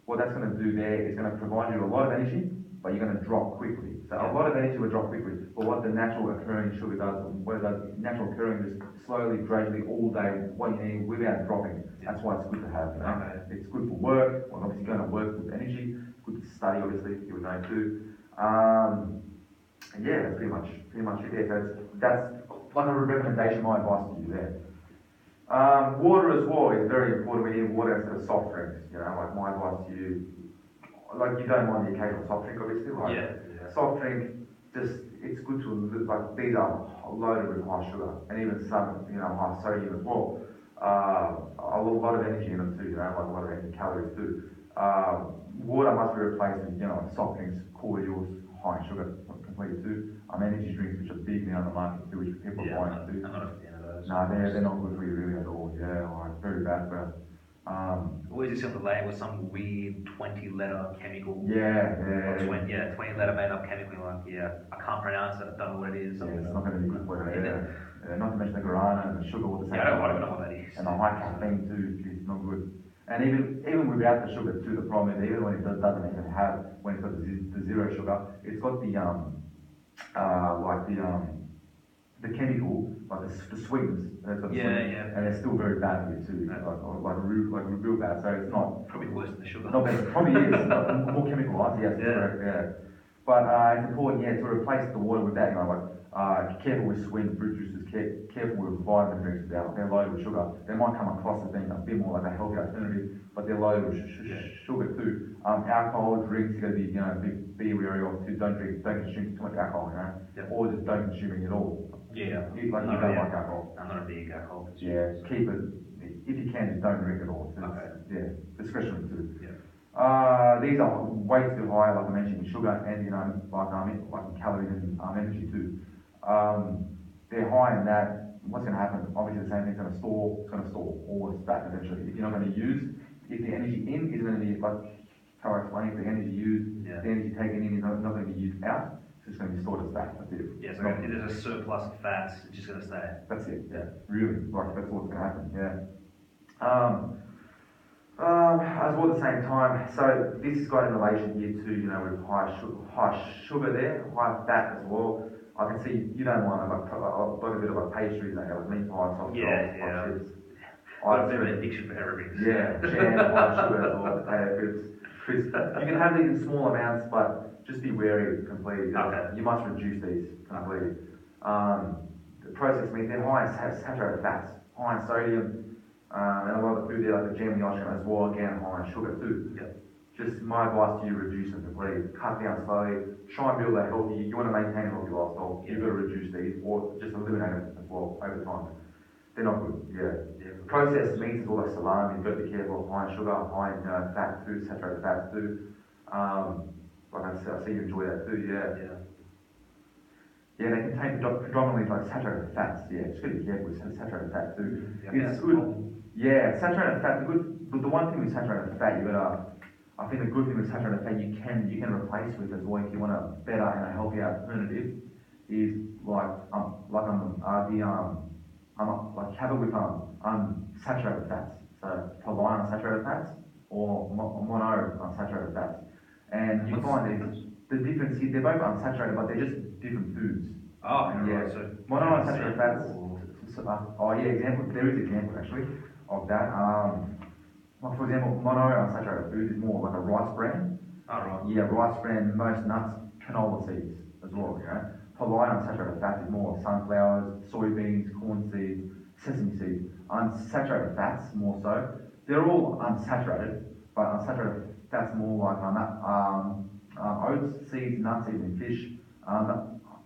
Speaker 1: what that's going to do there is going to provide you a lot of energy, but you're going to drop quickly. So a lot of energy will drop quickly, but what the natural occurring sugar does, what it does, natural occurring just slowly, gradually, all day, what you need without dropping. That's why it's good to have, you know.
Speaker 2: Okay.
Speaker 1: It's good for work, well obviously going to work with energy, good to study obviously, you would know too. And yeah, that's pretty much it there. So that's like a recommendation, my advice to you there. Water as well is very important. We need water instead of soft drinks. You know, like my advice to you, like you don't mind the occasional soft drink, obviously. Like soft drink, just it's good to like these are loaded with high sugar and even some, you know, high sodium as well. A lot of energy in them too. You know, like a lot of energy calories too. Water must be replaced with, you know, soft drinks, cordials, high in sugar, completely too. Energy drinks, which are big now on the market too, which people are buying too.
Speaker 2: I'm not a fan of those.
Speaker 1: No, they're not good for you really at all. Yeah, like very bad for us.
Speaker 2: Always just have to label with some weird 20-letter chemical.
Speaker 1: Yeah.
Speaker 2: 20-letter made up chemical. Like, I can't pronounce it. I don't know what it is.
Speaker 1: Yeah, it's not going to be good for you. Yeah. Not to mention the guarana and the sugar all the same.
Speaker 2: I don't even know what that is.
Speaker 1: And the high caffeine too, it's not good. And even without the sugar too, the problem is even when it doesn't even have, when it's got the zero sugar, it's got the chemical, like the sweetness, and they're still very bad for you too, like real bad. So it's not
Speaker 2: Probably worse than the sugar.
Speaker 1: not better. Probably is more chemicalized. Yes, correct. Yeah, but it's important, to replace the water with that. You know, like careful with sweetened fruit juices. Careful with vitamin drinks. They're loaded with sugar. They might come across as being a bit more like a healthy alternative, but they're loaded with sugar too. Alcohol drinks you got to be, be wary of too. Don't consume too much alcohol, or just don't consume it at all.
Speaker 2: Yeah.
Speaker 1: You don't like alcohol.
Speaker 2: I'm not a big alcohol consumer.
Speaker 1: Yeah, keep it. If you can, just don't drink at all.
Speaker 2: Okay.
Speaker 1: Yeah, discretionary too.
Speaker 2: Yeah.
Speaker 1: These are way too high, like I mentioned, in sugar and like in calories and energy too. They're high in that. What's going to happen? Obviously, the same thing's going to store. It's going to store all this fat eventually. If you're not going to use, if the energy in is going to be like how I explained, if the energy used, the energy taken in is not going to be used out. It's going to be stored as fat. That's it.
Speaker 2: Yeah. So if there's a surplus of fats, it's just going to stay.
Speaker 1: That's it. Yeah. Really, like that's what's going to happen. Yeah. As well at the same time, so this has got in relation here to, with high sugar there, high fat as well. I can see you don't want like a bit of a pastries, like meat pies, soft chips.
Speaker 2: I've been an addiction for everything.
Speaker 1: Yeah, jam, high sugar, or potato crisps. You can have these in small amounts, but just be wary completely.
Speaker 2: Okay.
Speaker 1: You must reduce these completely. The processed meat, they're high in saturated fats, high in sodium. And a lot of the food there, like the jam and the ice cream as well, again, high in sugar too.
Speaker 2: Yep.
Speaker 1: Just my advice to you, reduce them completely. Cut down slowly. Try and build that healthy. You want to maintain a healthy lifestyle. You've got to reduce these or just eliminate them as well over time. they're not good, yeah.
Speaker 2: Yeah.
Speaker 1: Processed meats is all like salami, you've got to be careful of high in sugar, high in fat too, saturated fats too. Like I said, I see you enjoy that too, yeah.
Speaker 2: Yeah.
Speaker 1: Yeah, they contain predominantly like saturated fats, yeah, just got to be careful with saturated fat too.
Speaker 2: Yeah,
Speaker 1: It's good, yeah, saturated fat, but the one thing with saturated fat, I think the good thing with saturated fat you can replace with as well if you want a better and a healthier alternative is like have it with unsaturated fats. So polyunsaturated fats or monounsaturated fats. And you
Speaker 2: What's
Speaker 1: find
Speaker 2: the
Speaker 1: is the difference here, they're both unsaturated but they're just different foods.
Speaker 2: Oh,
Speaker 1: Yeah.
Speaker 2: right. So
Speaker 1: Monounsaturated fats.
Speaker 2: or-
Speaker 1: Oh yeah, there is examples actually of that. Like for example, monounsaturated food is more like a rice bran.
Speaker 2: Oh, right.
Speaker 1: Yeah, rice bran, most nuts, canola seeds as well, you know. Polyunsaturated fat is more sunflowers, soybeans, corn seeds, sesame seeds. Unsaturated fats more so. They're all unsaturated, but unsaturated fats more like oats, seeds, nuts, even fish,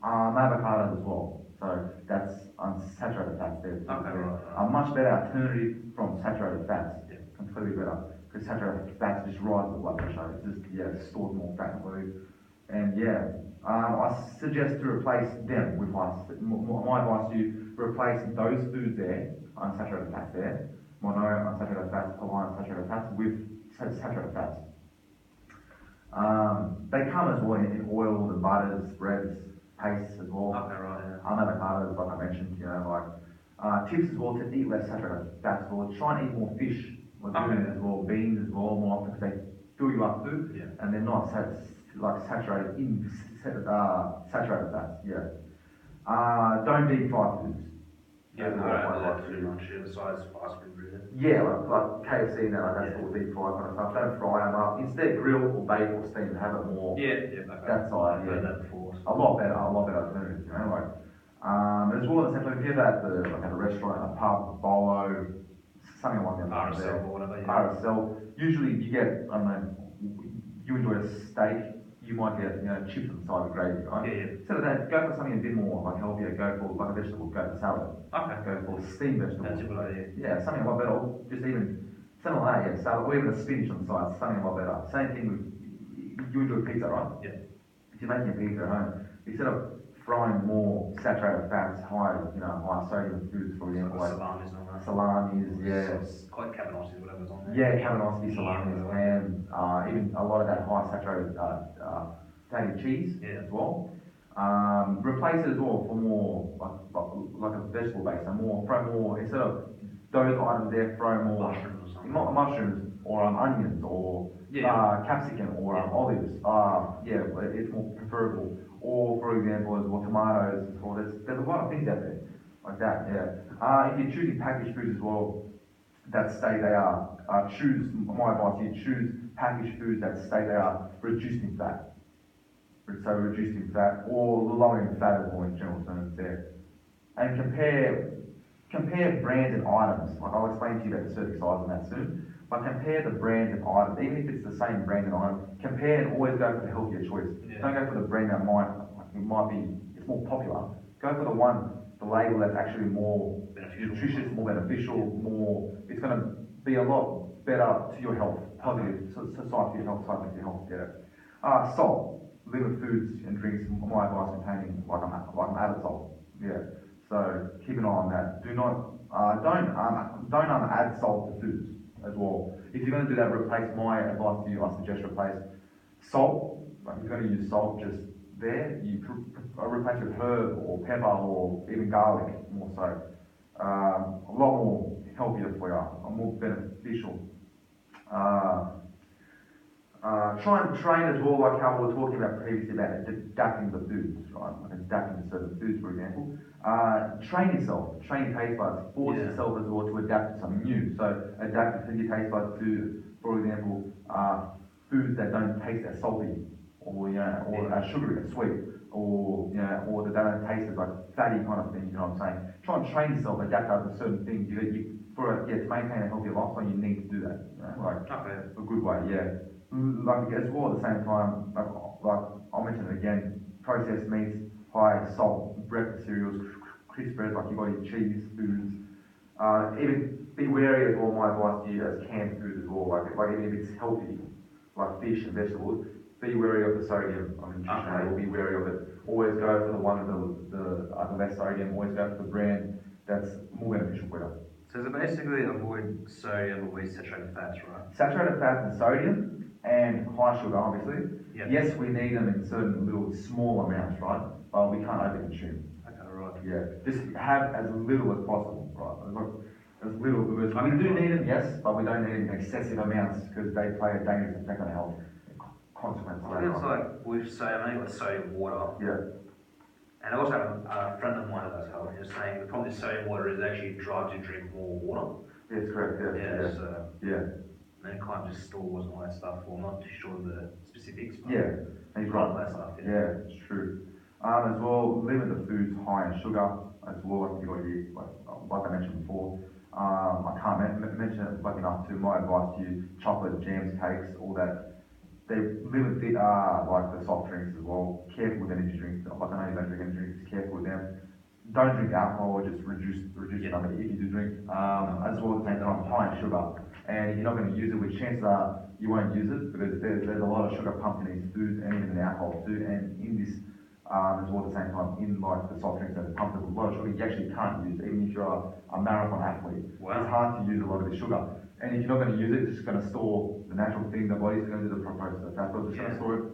Speaker 1: avocados as well. So that's unsaturated fats there.
Speaker 2: Okay, right.
Speaker 1: A much better alternative from saturated fats.
Speaker 2: Yeah.
Speaker 1: Completely better. Because saturated fats just rise the blood pressure. It's just, yeah, it stores more fat in the body. And yeah, I suggest to replace them with my advice to you, replace those foods there, unsaturated fats there, monounsaturated fats, polyunsaturated fats with saturated fats. They come as well in oils and butters, breads, pastes as well.
Speaker 2: Okay, right. Yeah.
Speaker 1: Avocados, like I mentioned, you know, like tips as well to eat less saturated fats as well. Try and eat more fish, legumes as well, beans as well, more often because they fill you up too,
Speaker 2: Yeah.
Speaker 1: and they're not saturated in saturated fats. Yeah. Don't deep fry foods.
Speaker 2: Yeah,
Speaker 1: That's
Speaker 2: no,
Speaker 1: what
Speaker 2: I
Speaker 1: I
Speaker 2: don't
Speaker 1: like
Speaker 2: like
Speaker 1: to
Speaker 2: too
Speaker 1: do.
Speaker 2: much. Yeah, besides fast food, really.
Speaker 1: Yeah, like KFC and that, like that's
Speaker 2: Yeah.
Speaker 1: all deep fried kind of stuff. Don't fry them up. Instead, grill or bake or steam. Have it more.
Speaker 2: Yeah, yeah. Okay.
Speaker 1: That side,
Speaker 2: I've heard
Speaker 1: yeah.
Speaker 2: that before.
Speaker 1: A lot better alternative, you know, like, as well as if you're at at a restaurant, a pub, bolo, something along that line there.
Speaker 2: RSL or whatever. Yeah.
Speaker 1: RSL, usually you get, I don't know, you enjoy a steak, you might get, you know, chips on the side with gravy, right?
Speaker 2: Yeah, yeah.
Speaker 1: Instead of that, go for something a bit more, like healthier, go for, like a vegetable, go for salad.
Speaker 2: Okay.
Speaker 1: Go for steamed vegetables.
Speaker 2: That's a good idea.
Speaker 1: Yeah, something a lot better, or just even, something like that, yeah, salad, or even a spinach on the side, something a lot better. Same thing with, you enjoy pizza, right?
Speaker 2: Yeah.
Speaker 1: If you're making a pizza at home, instead of frying more saturated fats, high sodium foods, for example, like
Speaker 2: Salamis and all that.
Speaker 1: salamis, yeah.
Speaker 2: It's quite cabanossi, whatever's on there.
Speaker 1: Yeah, cabanossi, salamis, ham, even a lot of that high saturated fatty cheese
Speaker 2: Yeah.
Speaker 1: as well. Replace it as well for more like a vegetable base, so throw more, instead of those items there, throw more
Speaker 2: Mushrooms or something.
Speaker 1: mushrooms or onions or capsicum or olives. Yeah, it's more preferable. Or for example, as well, tomatoes. Or there's a lot of things out there like that. Yeah. If you're choosing packaged foods as well, that say they are my advice here, choose packaged foods that say they are reduced in fat. So reduced in fat or low in fat as well in general terms there. And compare brands and items. Like I'll explain to you about the serving size on that soon. But compare the brands and items, even if it's the same brand and item, compare and always go for the healthier choice.
Speaker 2: Yeah.
Speaker 1: Don't go for the brand that it's more popular. Go for the label that's actually more nutritious, more beneficial, it's going to be a lot better to your health, positive, side to your health, side to your health, yeah. Salt, liquid foods and drinks, my advice containing like an added salt, yeah. So keep an eye on that. Do not, don't add salt to foods as well. If you're going to do that, my advice to you, I suggest replace salt. Like if you're going to use salt, just there, you replace with herb or pepper or even garlic more so. A lot more healthier for you, more beneficial. Try and train as well, like how we were talking about previously about adapting the foods, right? Like adapting to certain foods, for example. Train yourself, train your taste buds, force yourself as well to adapt to something new. So adapt your taste buds to, for example, foods that don't taste as salty, or as sugary, as sweet, or or that don't taste as like fatty kind of thing. You know what I'm saying? Try and train yourself, adapt to certain things. To maintain a healthy lifestyle, you need to do that. Like a good way, yeah. Like as well at the same time, like I'll mention it again, processed meats, high salt, breakfast cereals, crisp bread, like you've got your cheese foods, Even be wary as well, my advice to you as canned food as well, like even if it's healthy, like fish and vegetables, be wary of the sodium on nutrition
Speaker 2: Okay.
Speaker 1: label, be wary of it. Always go for the one with the less sodium, always go for the brand that's more beneficial for you.
Speaker 2: So is it basically avoid sodium, avoid saturated fats, right?
Speaker 1: Saturated fat and sodium and high sugar, obviously.
Speaker 2: Yep.
Speaker 1: Yes, we need them in certain little small amounts, right? But we can't overconsume.
Speaker 2: Okay, right.
Speaker 1: Yeah, just have as little as possible, right? As little because
Speaker 2: Okay.
Speaker 1: we do need them, yes, but we don't need them in excessive amounts because they play a dangerous effect on health. Consequences.
Speaker 2: I think it's like with sodium, I think with sodium water.
Speaker 1: Yeah.
Speaker 2: And I also have a friend of mine that does health, and he was saying the problem with sodium water is it actually drives you to drink more water.
Speaker 1: That's correct.
Speaker 2: Yeah, so
Speaker 1: Yeah.
Speaker 2: then it kind of just stores and all that stuff. Well, I'm not too sure of the specifics, but
Speaker 1: Yeah. He's
Speaker 2: all
Speaker 1: right.
Speaker 2: that stuff.
Speaker 1: Yeah, it's true. As well, limit the foods high in sugar as well. Like you got to like I mentioned before. I can't mention it like enough to my advice to you: chocolate, jams, cakes, all that. They limit the like the soft drinks as well. Careful with energy drinks. Like I know you don't drink energy drinks. Careful with them. Don't drink alcohol. Just reduce the number if you do drink. As well at the same time, high in sugar. And if you're not going to use it, which chances are you won't use it because there's a lot of sugar pumped in these foods and even in alcohol too. And in this as well at the same time in like the soft drinks that are pumped with a lot of sugar, you actually can't use even if you're a marathon athlete.
Speaker 2: Wow.
Speaker 1: It's hard to use a lot of the sugar. And if you're not going to use it, it's just going to store the natural thing. The body's going to do the proposed fat. So it's just going to store it.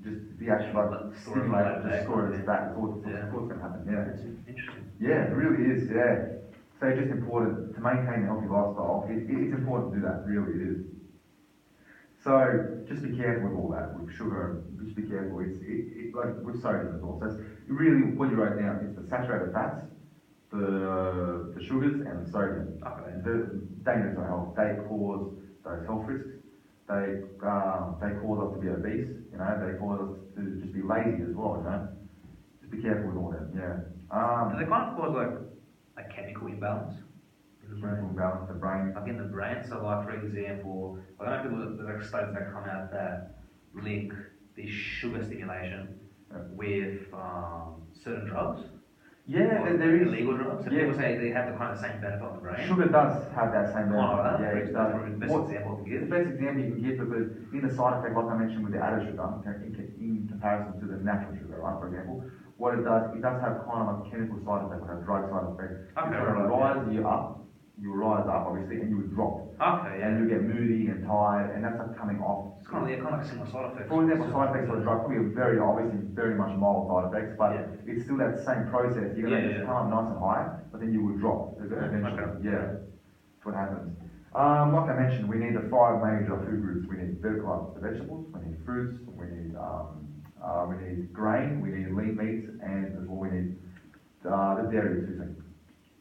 Speaker 1: Just the actual like stimulate, just store it as fat. It's what's going to happen. Yeah.
Speaker 2: That's interesting.
Speaker 1: Yeah, it really is. Yeah. So it's just important to maintain a healthy lifestyle. It's important to do that. Really, it is. So just be careful with all that, with sugar. Just be careful. It's like with sodium as well. So it's really what you wrote down is the saturated fats, the sugars, and the sodium.
Speaker 2: Okay.
Speaker 1: The dangerous to health. They cause those health risks. They cause us to be obese. You know, they cause us to just be lazy as well. You know, just be careful with all that. Yeah.
Speaker 2: Do they kind of cause like a chemical imbalance in the brain?
Speaker 1: Balance the brain.
Speaker 2: Like in the brain, so like for example, like I know people, there's like studies that come out that link this sugar stimulation with certain drugs.
Speaker 1: Yeah,
Speaker 2: or
Speaker 1: there is.
Speaker 2: illegal drugs. And
Speaker 1: Yeah.
Speaker 2: people say they have the kind of same benefit on the brain.
Speaker 1: Sugar does have that same
Speaker 2: Kind of
Speaker 1: benefit.
Speaker 2: like that.
Speaker 1: Yeah, it
Speaker 2: That's
Speaker 1: does.
Speaker 2: probably the best example to give.
Speaker 1: The best example you can give because in the side effect, like I mentioned with the added sugar, in comparison to the natural sugar, right? For example, what it does have kind of a chemical side effect, like a drug side effect.
Speaker 2: Okay,
Speaker 1: It's going to
Speaker 2: right,
Speaker 1: rise you rise up obviously, and you would drop.
Speaker 2: Okay, yeah.
Speaker 1: And you get moody and tired, and that's like coming off.
Speaker 2: It's kind of like similar side effects.
Speaker 1: For example, side effects of a drug probably very obviously very much mild side effects, but
Speaker 2: Yeah.
Speaker 1: it's still that same process. You're gonna just come up nice and high, but then you would drop eventually.
Speaker 2: Okay.
Speaker 1: Yeah, that's what happens. Like I mentioned, we need the 5 major food groups. We need the vegetables, we need fruits, we need grain, we need lean meats, and as well we need the dairy too.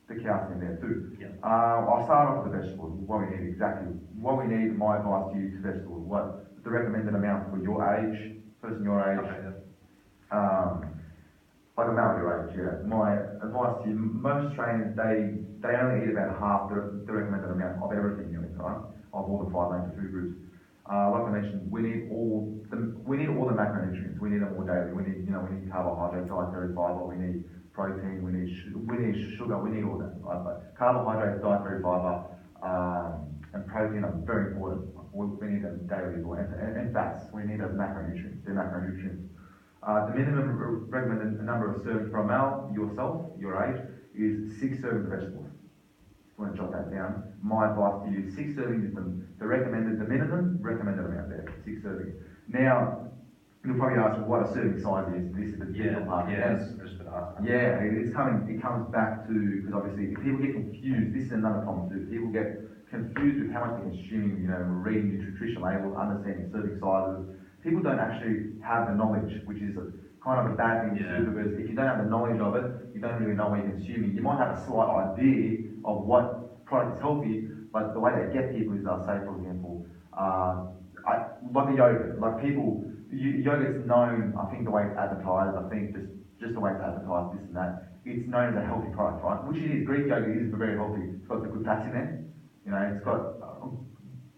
Speaker 1: The calcium there too.
Speaker 2: Yeah.
Speaker 1: I'll start off with the vegetables. What we need exactly. What we need. My advice to you to vegetables. What the recommended amount for your age, person your age.
Speaker 2: Okay,
Speaker 1: Like a male your age. Yeah. My advice to you. Most Australians they only eat about half the recommended amount of everything you eat, right? Of all the 5 major food groups. Like I mentioned, we need all the macronutrients. We need them all daily. We need carbohydrates, dietary fiber. We need protein, we need sugar, we need all that, right? But carbohydrates, dietary fiber, and protein are very important. We need them daily as well. And fats, we need those macronutrients. They're macronutrients. The minimum recommended number of servings for a male, yourself, your age, is 6 servings of vegetables. If you want to jot that down. My advice to you, 6 servings is the minimum recommended amount there, 6 servings. Now, you'll probably ask what a serving size is. This is the difficult part. Yeah, it comes back to, because obviously if people get confused, this is another problem too. People get confused with how much they're consuming, reading nutrition labels, understanding serving sizes. People don't actually have the knowledge, which is kind of a bad thing to do because if you don't have the knowledge of it, you don't really know what you're consuming. You might have a slight idea of what product is healthy, but the way they get people is, say for example, like a yogurt, like people, yogurt's known, I think the way it's advertised, I think just the way it's advertised, this and that, it's known as a healthy product, right? Which it is. Greek yogurt is very healthy. It's got the good fats in there. It's got a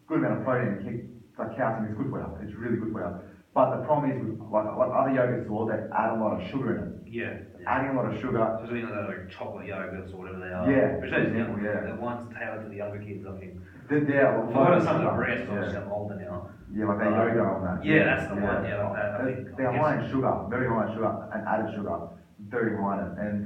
Speaker 1: good amount of protein. Like calcium is good for you. It's really good for you. But the problem is with like other yogurts as well, they add a lot of sugar in it.
Speaker 2: Yeah.
Speaker 1: adding a lot of sugar.
Speaker 2: Especially like chocolate yogurts or whatever they are.
Speaker 1: Yeah,
Speaker 2: Which
Speaker 1: for
Speaker 2: is
Speaker 1: example, yeah.
Speaker 2: the ones tailored to the younger kids, I think.
Speaker 1: They're a
Speaker 2: I've
Speaker 1: lot
Speaker 2: heard
Speaker 1: of
Speaker 2: of some of the
Speaker 1: sugar.
Speaker 2: breasts, obviously
Speaker 1: Yeah.
Speaker 2: I'm older now.
Speaker 1: Yeah, like that yoga on that.
Speaker 2: Yeah, that's the one, yeah, like that, I
Speaker 1: They're,
Speaker 2: think.
Speaker 1: they're high in sugar, very high in sugar, and added sugar, very high in it. And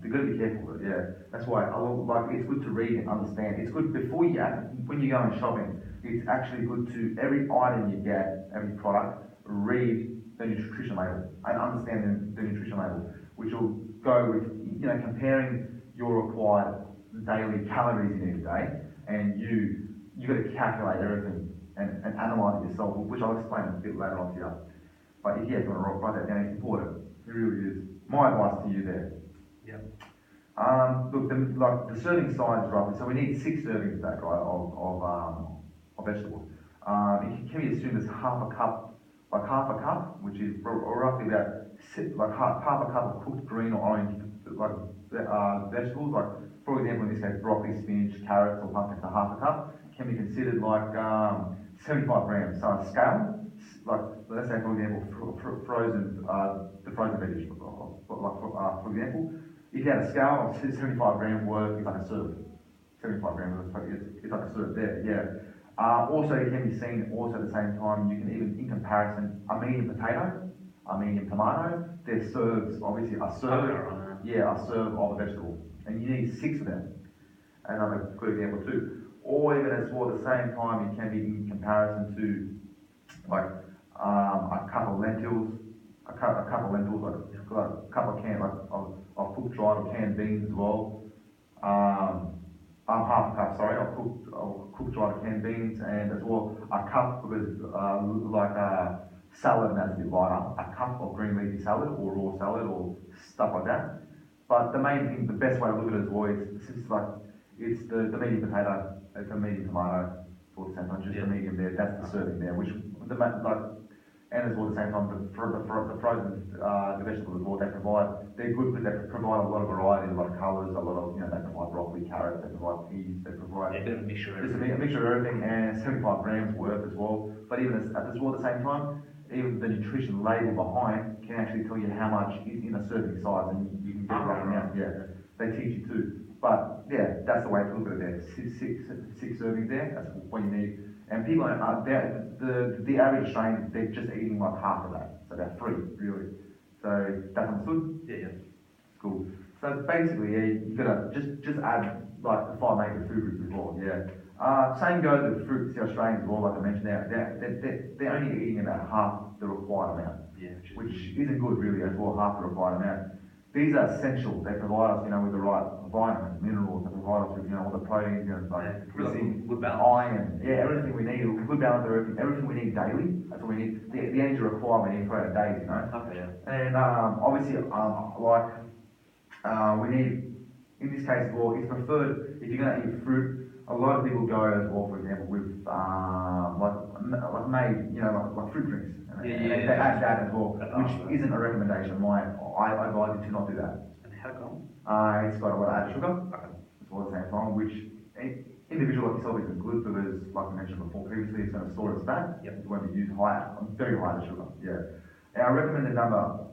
Speaker 1: they've got to be careful with it, yeah. That's why like it's good to read and understand. It's good before you when you go in shopping, it's actually good to every item you get, every product, read the nutrition label and understand the nutrition label, which will go with comparing your required daily calories in each day, and you got to calculate everything and analyse it yourself, which I'll explain a bit later on to you. But if you want to write that down, it's important. It really is. My advice to you there.
Speaker 2: Yeah.
Speaker 1: Look, the serving size roughly. So we need 6 servings a day, right, of vegetables. It can be assumed as half a cup, which is roughly about half a cup of cooked green or orange vegetables. Like for example, in this case, broccoli, spinach, carrots, or pumpkins. So half a cup can be considered like 75 grams. So a scale, like let's say for example, frozen the frozen veggies, for example, if you had a scale of 75 grams worth, it's like a serve. 75 grams, it's like a serve there, yeah. Also, it can be seen also at the same time, you can even, in comparison, a medium potato, a medium tomato, they're serves, obviously, a serve, yeah, a serve of a vegetable. And you need 6 of them. Another good example too. Or even as well, at the same time, it can be in comparison to, like, a cup of lentils, like a couple of canned, of cooked dried or canned beans as well. Half a cup, sorry, of cooked dried or canned beans, and as well a cup with salad, and that's a bit lighter. A cup of green leafy salad or raw salad or stuff like that. But the main thing, the best way to look at it as well it's the medium potato, it's a medium tomato, for the same time, just the medium there. That's the serving there, which and as well at the same time, the frozen the vegetables as well, they're good, but they provide a lot of variety, a lot of colours, a lot of, they provide broccoli, carrots, they provide peas, they provide...
Speaker 2: Yeah, a bit of a mixture of
Speaker 1: just
Speaker 2: everything.
Speaker 1: a mixture of everything, and 75 grams worth as well. But even as well at the same time, even the nutrition label behind can actually tell you how much is in a serving size, and you can get the right amount, yeah. They teach you too. But yeah, that's the way to look at it there. Six servings there, that's what you need. And people the average Australian, they're just eating like half of that. So they're 3, really. So that's understood?
Speaker 2: Yeah.
Speaker 1: Cool. So basically, yeah, you gotta just add like the 5 major food groups as well, yeah. Same goes with fruits, the Australians as well, like I mentioned they're only eating about half the required amount.
Speaker 2: Yeah.
Speaker 1: Which isn't good really as well, half the required amount. These are essential. They provide us, with the right vitamins, minerals. They provide us with, all the proteins,
Speaker 2: Good balance.
Speaker 1: iron, everything we need. Good balance of everything we need daily. That's what we need. The energy requirement we need for our days,
Speaker 2: Okay, yeah.
Speaker 1: And obviously, we need, in this case, well, it's preferred if you're going to eat fruit. A lot of people go as well, for example, with like fruit drinks. They add that as well, which isn't a recommendation of mine. I advise you to not do that.
Speaker 2: And how come?
Speaker 1: It's got a lot of added sugar,
Speaker 2: Okay.
Speaker 1: as well at the same time, which individual like yourself isn't good because, like I mentioned before previously, it's going to store as fat.
Speaker 2: Yep.
Speaker 1: It won't be used very high in sugar. Yeah. Our recommended number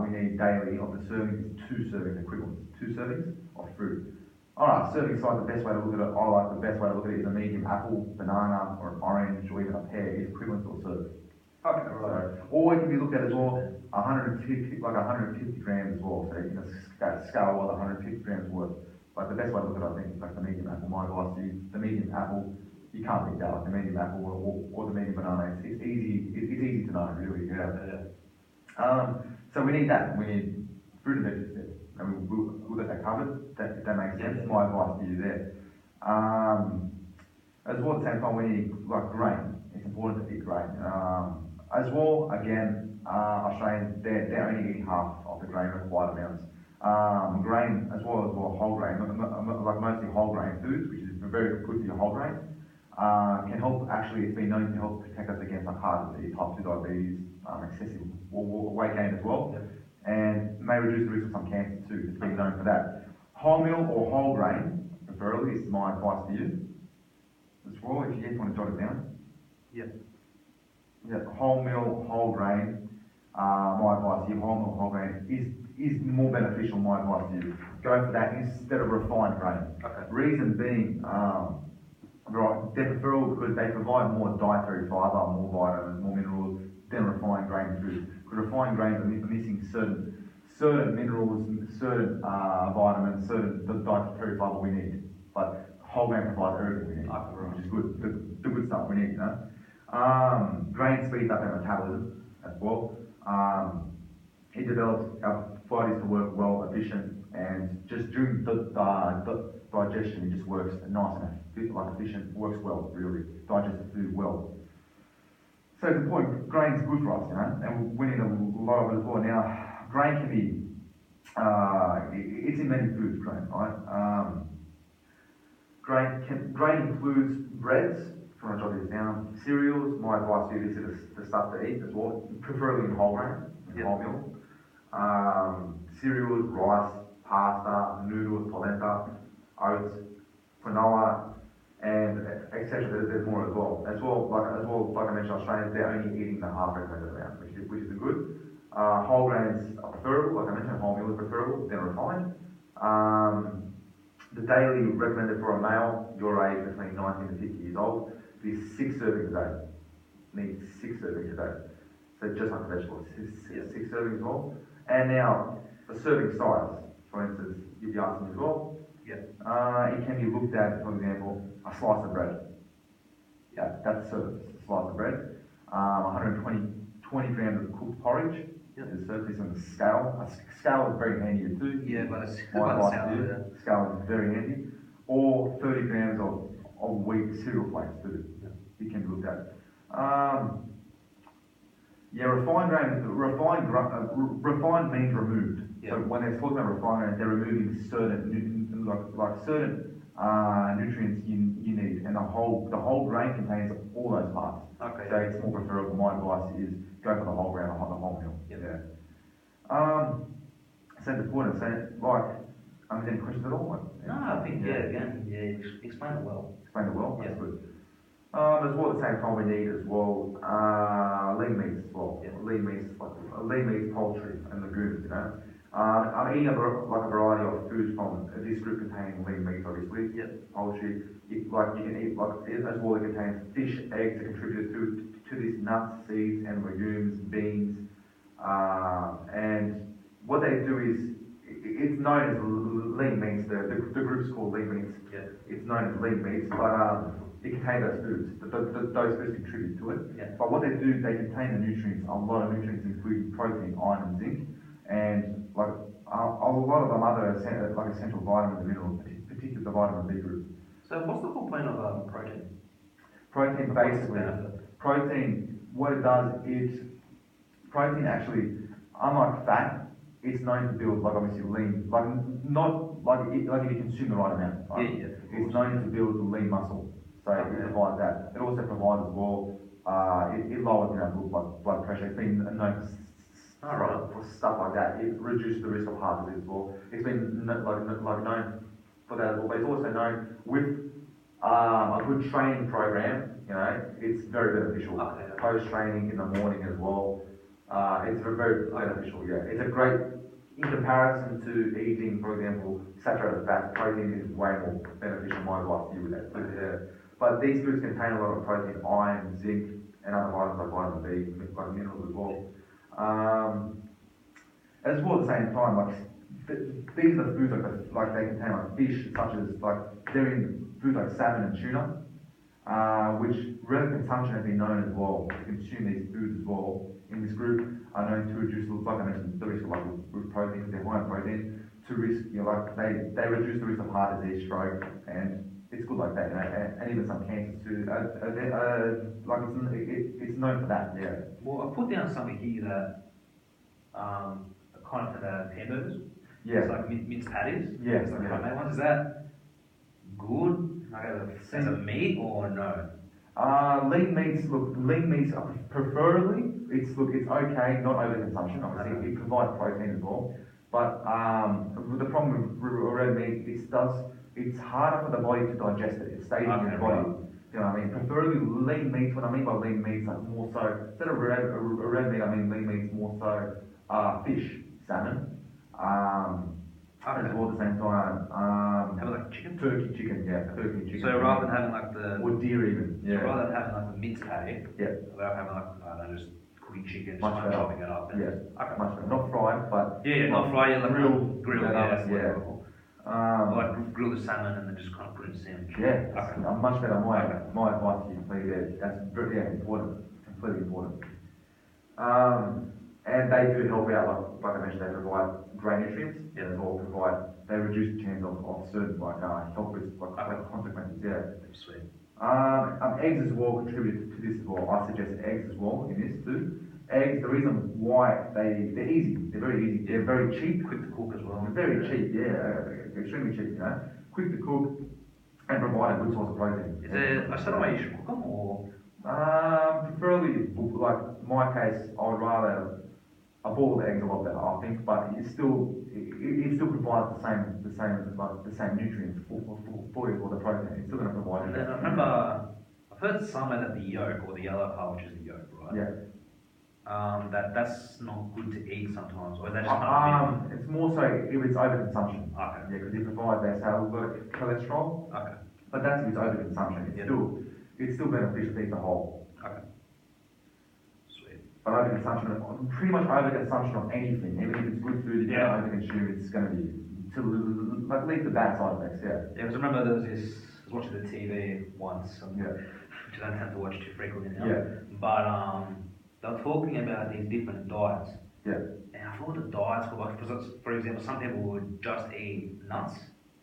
Speaker 1: we need daily of the servings is 2 servings equivalent. 2 servings of fruit. Alright, serving size, the best way to look at it, the best way to look at it is a medium apple, banana, or an orange, or even a pear is equivalent to a serve.
Speaker 2: Okay, right.
Speaker 1: So, or it can be looked at as well, 150 grams as well. So in a scale of 150 grams worth. But the best way to look at it, I think, is like the medium apple. My advice to you, the medium apple, you can't beat that, like the medium apple or the medium banana. It's easy to know, really. Yeah. So we need that. We need fruit and veggies there. And we'll get that covered. If that makes sense. My advice to you there. As well, at the same time, we need like grain. It's important to eat grain. As well, again, Australians, they're only eating half of the grain required amounts. Grain, as well whole grain, like mostly whole grain foods, which is very good for your whole grain, can help, actually, it's been known to help protect us against like heart disease, type 2 diabetes, excessive weight gain as well, and may reduce the risk of some cancer too. It's been known for that. Wholemeal or whole grain, preferably, is my advice to you. As well, if you just want to jot it down.
Speaker 2: Yep.
Speaker 1: Yeah, wholemeal, whole grain. My advice here, wholemeal, whole grain is is more beneficial. My advice to you: go for that instead of refined grain.
Speaker 2: Okay.
Speaker 1: Reason being, right, they're preferable because they provide more dietary fibre, more vitamins, more minerals than refined grain foods. Because refined grains are missing certain minerals, certain vitamins, certain dietary fibre we need. But whole grain provides everything we need, which is good. The good stuff we need, you know. Grain speeds up our metabolism as well. It develops our bodies to work well, efficient, and just during the digestion, it just works nice and efficient, works well, really, digests the food well. So it's important, grain's good for us, you know, and we need a lot of it as well. Now, grain can be, it's in many foods, grain, right? Grain includes breads, if you want to jot this down, cereals. My advice to you is the stuff to eat as well, preferably in whole grain, wholemeal. Cereals, rice, pasta, noodles, polenta, oats, quinoa, and etc. There's more as well. Like I mentioned, Australians, they're only eating the half recommended amount, which is good. Whole grains are preferable, like I mentioned, wholemeal is preferable, then refined. The daily recommended for a male, your age between 19 and 50 years old, is 6 servings a day. Needs 6 servings a day. So just like vegetables, 6 servings as well. And now, the serving size, for instance, you'd be asking as well. It can be looked at, for example, a slice of bread. Yeah, that's a slice of bread. 120 grams of cooked porridge. Is served on the scale. A scale is very handy too.
Speaker 2: Yeah, but it's
Speaker 1: scale is very handy. Or 30 grams of wheat cereal flakes too. It can be looked at. Refined means removed. So when they're talking about refined grain, they're removing certain nutrients you need, and the whole grain contains all those parts.
Speaker 2: Okay.
Speaker 1: So it's more preferable. My advice is go for the whole grain, the whole meal. So the point of saying, any questions at all?
Speaker 2: No, I think explain it well.
Speaker 1: Explain it well. That's good. As well, at the same time, we need as well lean meats as well. Lean meats, poultry, and legumes. You know, I'm eating a variety of foods from this group containing lean meats, obviously. Poultry. You can eat as well. It contains fish, eggs, that contribute to this nuts, seeds, and legumes, beans, and what they do is it's known as lean meats. The group's called lean meats. It's known as lean meats, but it contains those foods. Those foods contribute to it. But what they do, they contain the nutrients, a lot of nutrients, including protein, iron, and zinc, and a lot of them other essential vitamins and minerals, particularly the vitamin B group.
Speaker 2: So what's the whole point of protein?
Speaker 1: Protein, basically, what it does is, protein actually, unlike fat, it's known to build, obviously lean, if you consume the right amount, right? It's known to build lean muscle. So it provides that. It also provides as well, it lowers blood pressure. It's been known for stuff like that. It reduces the risk of heart disease as well. It's been known for that as well. But it's also known with a good training program, you know, it's very beneficial. Post-training in the morning as well. It's very beneficial, It's a great, in comparison to eating, for example, saturated fat, protein is way more beneficial. My advice to you with that. But these foods contain a lot of protein, iron, zinc, and other vitamins like vitamin B, like minerals as well. As well at the same time, these are the foods they contain fish, such as they're in foods like salmon and tuna, which regular consumption has been known as well to consume these foods as well. In this group are known to reduce, like I mentioned, the risk of with protein, because they're high in protein, to risk, they reduce the risk of heart disease, stroke, and it's good like that, and even some cancers too. It's known for that,
Speaker 2: Well, I put down something here that kind of for the hamburgers. It's like minced patties. It's like homemade ones. Is that good as a meat or no?
Speaker 1: Lean meats are preferably, it's okay, not overconsumption, obviously, it provides protein as well. But the problem with red meat, it's harder for the body to digest it. It stays in your body. You know what I mean? Preferably lean meats. What I mean by lean meats are more so, instead of red meat, I mean lean meats more so fish, salmon, as well at the same time.
Speaker 2: Have like chicken?
Speaker 1: Turkey chicken, yeah, turkey chicken.
Speaker 2: So rather than having like the...
Speaker 1: Or deer even, yeah.
Speaker 2: So rather than having like the minced patty,
Speaker 1: yeah.
Speaker 2: without having like, I don't know, just cooking chicken, just
Speaker 1: Much
Speaker 2: kind of
Speaker 1: better.
Speaker 2: chopping it up. And,
Speaker 1: Yeah,
Speaker 2: okay.
Speaker 1: much better. Not fried, but...
Speaker 2: Yeah, not fried, yeah, like
Speaker 1: grill,
Speaker 2: yeah, that's
Speaker 1: yeah.
Speaker 2: like grill the salmon and then just kind of put it in sandwich.
Speaker 1: Yeah,
Speaker 2: Okay.
Speaker 1: much better. My advice to you, please, that's very important, completely important. And they do help out, like I mentioned, they provide great nutrients,
Speaker 2: Yeah.
Speaker 1: or they reduce the chance of certain health risks, like consequences, yeah.
Speaker 2: Sweet.
Speaker 1: Eggs as well contribute to this as well. I suggest eggs as well in this too. Eggs, the reason why they're easy, they're very easy, they're very cheap.
Speaker 2: Quick to cook as well.
Speaker 1: Very cheap, yeah, extremely cheap, you know. Quick to cook and provide a good source of protein.
Speaker 2: Is there a certain way you should cook them, or?
Speaker 1: Preferably, like in my case, I would rather a boiled egg's a lot better, I think, but it still provides the same nutrients for the protein. It's still going to provide.
Speaker 2: And then I remember I've heard somewhere that the yolk or the yellow part, which is the yolk, right?
Speaker 1: Yeah.
Speaker 2: That's not good to eat sometimes, or is that just kind of
Speaker 1: it's more so if it's overconsumption.
Speaker 2: Okay.
Speaker 1: Yeah, because it provides they say a lot of cholesterol.
Speaker 2: Okay.
Speaker 1: But that's if it's overconsumption. It's still beneficial to eat the whole.
Speaker 2: Okay. Sweet.
Speaker 1: But overconsumption, pretty much overconsumption of anything, even if it's good food, if you don't overconsume, it's going to be like lead to bad side effects. Yeah.
Speaker 2: Yeah, because I remember there was this. I was watching the TV once, which I don't tend to watch too frequently now.
Speaker 1: Yeah.
Speaker 2: But they were talking about these different diets.
Speaker 1: Yeah.
Speaker 2: And I thought the diets were like, for example, some people would just eat nuts.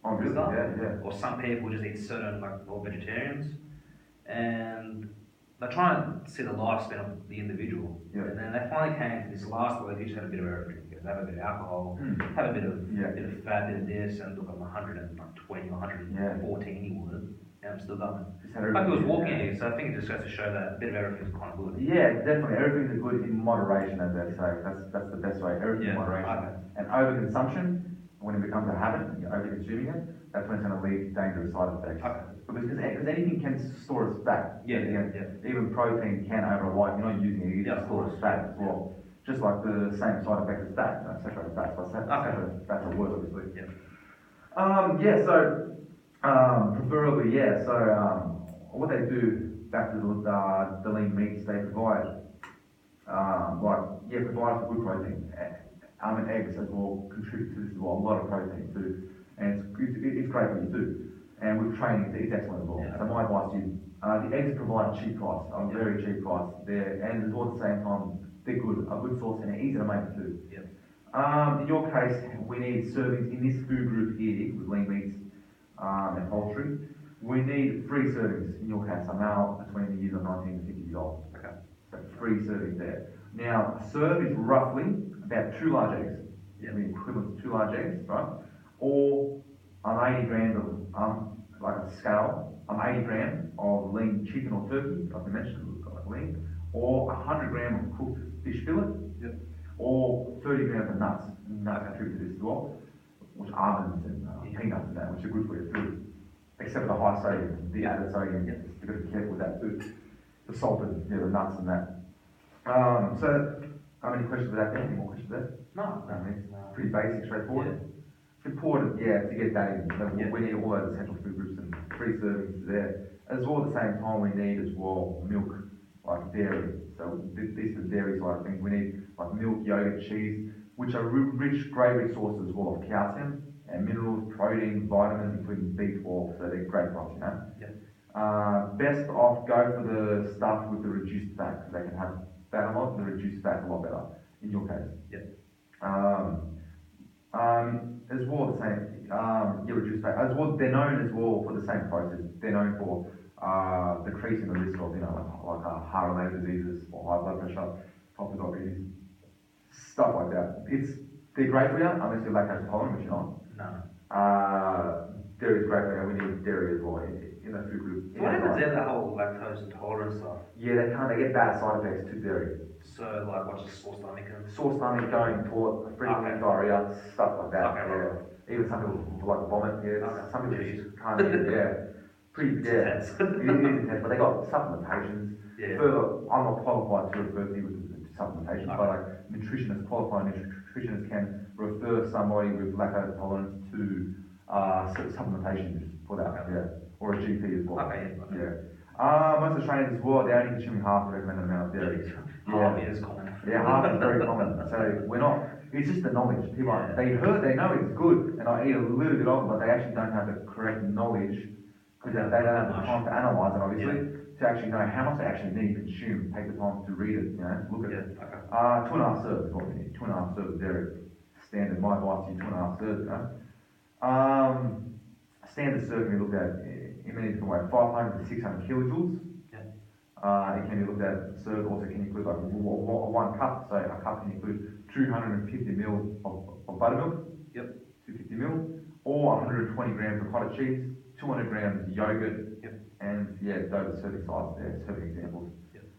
Speaker 1: Oh, really?
Speaker 2: Stuff,
Speaker 1: Yeah.
Speaker 2: or some people just eat certain, like, or vegetarians. And they're trying to see the lifespan of the individual.
Speaker 1: Yeah.
Speaker 2: And then they finally came to this last where they just had a bit of everything. They have a bit of alcohol, have a bit of fat, bit of this, and look, I'm 120 or 114 he would, and I'm still going. Like he was walking, so I think it just goes to show that a bit of everything is kind of good.
Speaker 1: Yeah, definitely. Everything's good in moderation, as they say. That's the best way. Everything in moderation. Okay. And overconsumption, when it becomes a habit, and you're over-consuming it, that's when it's going to lead to dangerous side effects. Okay. Because anything can store as fat. Even protein can override. You're not using it, to store as fat as well. Just like the same side effects as fat, saturated fats. But that's a word, obviously. So preferably, so what they do, back to the lean meats, they provide provide good protein. And eggs as well contribute to this as well, a lot of protein too, and it's great for you too. And with training, it's excellent as well. So my advice to you, the eggs provide a cheap price, a very cheap price. And as well at the same time, they're good, a good source, and they're easy to make too. In your case, we need servings in this food group here with lean meats and poultry. We need 3 servings in your case. I'm now between the years of 19 and 50 years old. Okay. So 3 servings there. Now, a serve is roughly about 2 large eggs. The equivalent to 2 large eggs, right? Or 80 grams of, like a scale, 80 grams of lean chicken or turkey, like I mentioned, like lean, or 100 grams of cooked fish fillet, or 30 grams of nuts. Nuts contribute to this as well, which almonds and peanuts and that, which are good for your food. Except for the high sodium, the added sodium, you've got to be careful with that too. The salted, the nuts and that. So, how many questions for that then? Any more questions there?
Speaker 2: No.
Speaker 1: Pretty basic, straightforward. It's important, to get that in. So we need all those essential food groups and 3 servings there. As well, at the same time, we need as well milk, like dairy. So this is the dairy side of things. We need like milk, yogurt, cheese, which are great rich sources as well of calcium and minerals, protein, vitamins, including B12. So they're great for us, best off go for the stuff with the reduced fat, because they can have fat a lot, and the reduced fat a lot better in your case. As well, the same, reduced fat. As well, they're known as well for the same process. They're known for decreasing the risk of, like heart-related diseases or high blood pressure, type of diabetes, stuff like that. They're great for you, unless you're lactose intolerant, which you're not.
Speaker 2: No.
Speaker 1: Dairy is great for you. We need dairy as well in the food group.
Speaker 2: So what happens there, that whole lactose intolerance stuff?
Speaker 1: Yeah, they get bad side effects to dairy.
Speaker 2: So, like, what's a sore stomach?
Speaker 1: Sore stomach, going toilet, frequent diarrhea, stuff like that. Even some people like vomit. Some people just can't eat. Pretty intense. It is intense, but they got supplementations. Further, I'm not qualified to refer people to supplementation, but like nutritionists, qualified nutritionists can refer somebody with lactose intolerance to supplementation use for that, or a GP as well.
Speaker 2: Okay,
Speaker 1: Yeah. Most Australians as well, they're only consuming half the recommended amount of dairy.
Speaker 2: Half is common.
Speaker 1: Yeah, half is very common. So we're not, it's just the knowledge. People, they know it's good, and I eat a little bit of it, but they actually don't have the correct knowledge, because they don't have the time to analyse it, obviously, to actually know how much they actually need to consume. Take the time to read it, look at it. 2.5 serves is what we need. 2.5 serves of dairy. Standard, my advice to you, 2.5 serves, Standard serve can be looked at in many different ways. 500 to 600 kilojoules. It can be looked at, serve also can include like 1 cup, so a cup can include 250 ml of buttermilk, 250 ml, or 120 grams of cottage cheese, 200 grams of yogurt, and those are serving sizes there, serving examples,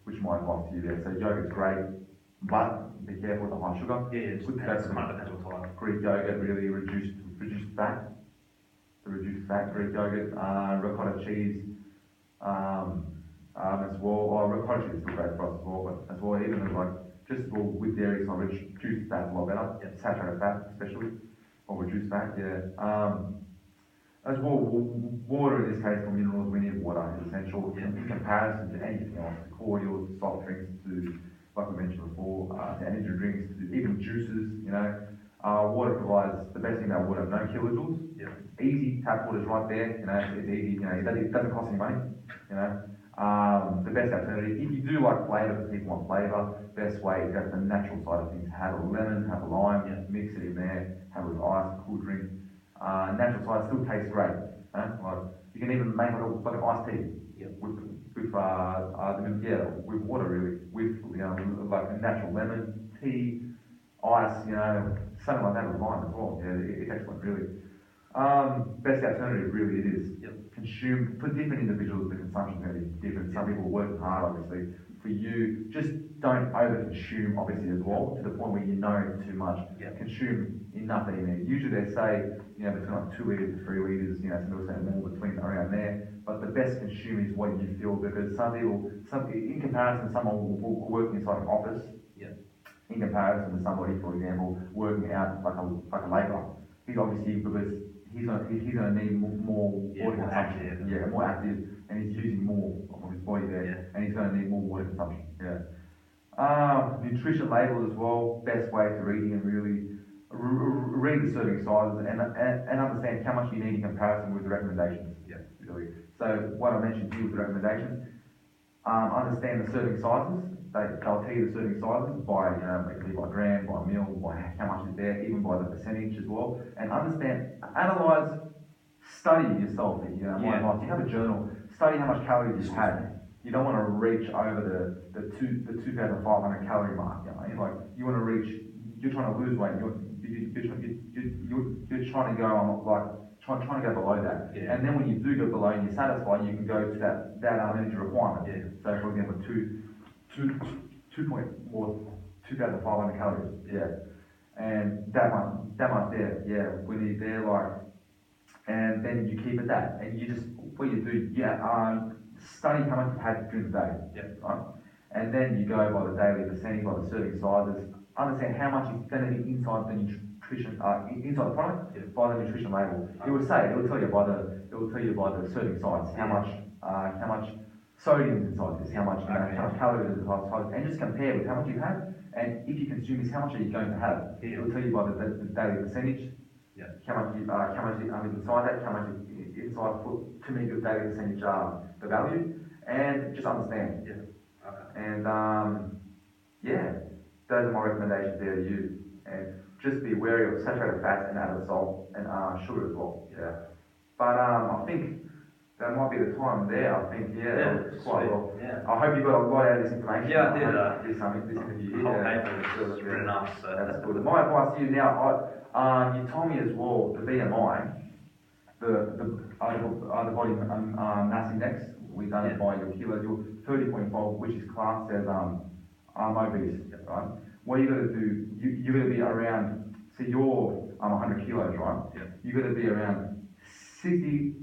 Speaker 1: which is my advice to you there. So yogurt's great, but be careful with the high sugar.
Speaker 2: It's good to have some kind of depends what type.
Speaker 1: Greek yogurt really reduced fat. To reduce fat, Greek yogurt, ricotta cheese, as well. Or ricotta cheese is still great for us as well, but as well, even as like just with dairy, it's not reduced fat a lot better. Saturated fat, especially, or reduced fat. As well, water in this case for minerals, we need water. It's essential in comparison to anything else, to cordials, to soft drinks, to, like we mentioned before, to energy drinks, to even juices. Water provides the best thing about water: no kilojoules. Easy, tap water's right there. It's easy. It doesn't cost any money. The best alternative, if you do like flavour, if people want flavour, best way is go to the natural side of things. Have a lemon, have a lime, mix it in there, have it with ice, a cool drink. Natural side still tastes great. Like you can even make like an iced tea with water really, with like a natural lemon tea, ice, something like that with lime as well. It's excellent really. Best alternative really it is. Consume, for different individuals, the consumption is going to be different. Some people are working hard, obviously. For you, just don't over-consume, obviously, as well, to the point where you know too much. Consume enough that you need. Usually they say, between like 2 litres to 3 litres, some people say more between around there. But the best consume is what you feel, because some people, in comparison, someone will work inside an office, in comparison to somebody, for example, working out like a labourer. He's obviously, because he's gonna need more water consumption. More active, and he's using more of his body there, and he's gonna need more water consumption. Nutrition labels as well. Best way to reading and really read the serving sizes and understand how much you need in comparison with the recommendations. Really. So what I mentioned to you with the recommendations, understand the serving sizes. They'll tell you the serving sizes by, it could be by gram, by mil, by how much is there, even by the percentage as well. And understand, analyse, study yourself. My advice, you have a journal, study how much calories you've had. You don't want to reach over the 2,500 calorie mark. Like you want to reach, you're trying to lose weight. You're trying to go trying to go below that. And then when you do go below and you're satisfied, you can go to that energy requirement. So for example, 2,500 calories. And that much there. We need there, and then you keep it that, and you just what you do, study how much you've had during the day, right? And then you go by the daily percentage, by the serving sizes. Understand how much is going to be inside the nutrition, inside the product, by the nutrition label. It will tell you by the serving size how much sodium is inside this, how much calories is inside, and just compare with how much you have, and if you consume this, how much are you going to have? It will tell you by the daily percentage, how much is inside that, how much is inside to meet your daily percentage, the value, and just understand. And those are my recommendations there to you, and just be wary of saturated fats and added salt and sugar as well. But I think that might be the time there. I think, it's quite well. I hope you got a lot out of this information.
Speaker 2: I did.
Speaker 1: This interview.
Speaker 2: The whole paper was written up, so
Speaker 1: that's good. My advice to you now, you told me as well, the BMI, the body mass index, we've done it by your kilos, your 30.4, which is classed as obese, right? What you got to do, you got to be around, so you're 100 kilos, right? You got to be around 60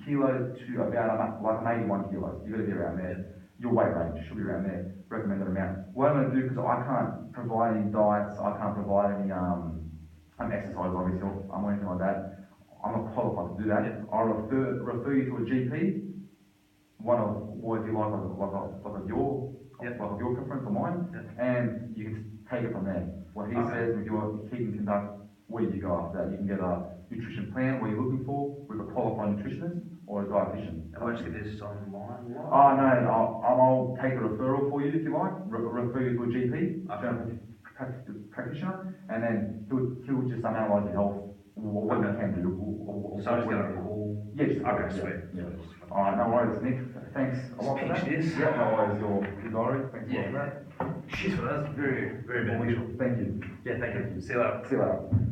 Speaker 1: kilos to about like 81 kilos. You got to be around there. your weight range should be around there, recommended amount. What I'm going to do, because I can't provide any diets, I can't provide any exercise, obviously, or anything like that. I'm not qualified to do that.
Speaker 2: Yeah.
Speaker 1: I'll refer you to a GP, one of what you like of your
Speaker 2: Yep.
Speaker 1: like of your preference or mine,
Speaker 2: Yep.
Speaker 1: and you can take it from there. What he says with your keep and conduct, where do you go after that? You can get a nutrition plan, what you're looking for, with a qualified nutritionist or a dietitian.
Speaker 2: And once you get this online, what?
Speaker 1: Oh no, I'll take a referral for you if you like, refer you to a GP,
Speaker 2: Okay.
Speaker 1: practitioner, and then he'll just analyse your health, what you can do.
Speaker 2: So I just get a call.
Speaker 1: Yeah, just
Speaker 2: Okay, sweet.
Speaker 1: Yeah. Alright, no worries, Nick. Thanks a lot for
Speaker 2: Pinch
Speaker 1: that.
Speaker 2: this.
Speaker 1: Yeah, no worries, your diary. Thanks a lot
Speaker 2: Yeah.
Speaker 1: for that.
Speaker 2: Cheers for that. That's very, very beneficial.
Speaker 1: Thank you.
Speaker 2: Yeah, thank you. See you later.
Speaker 1: See you later.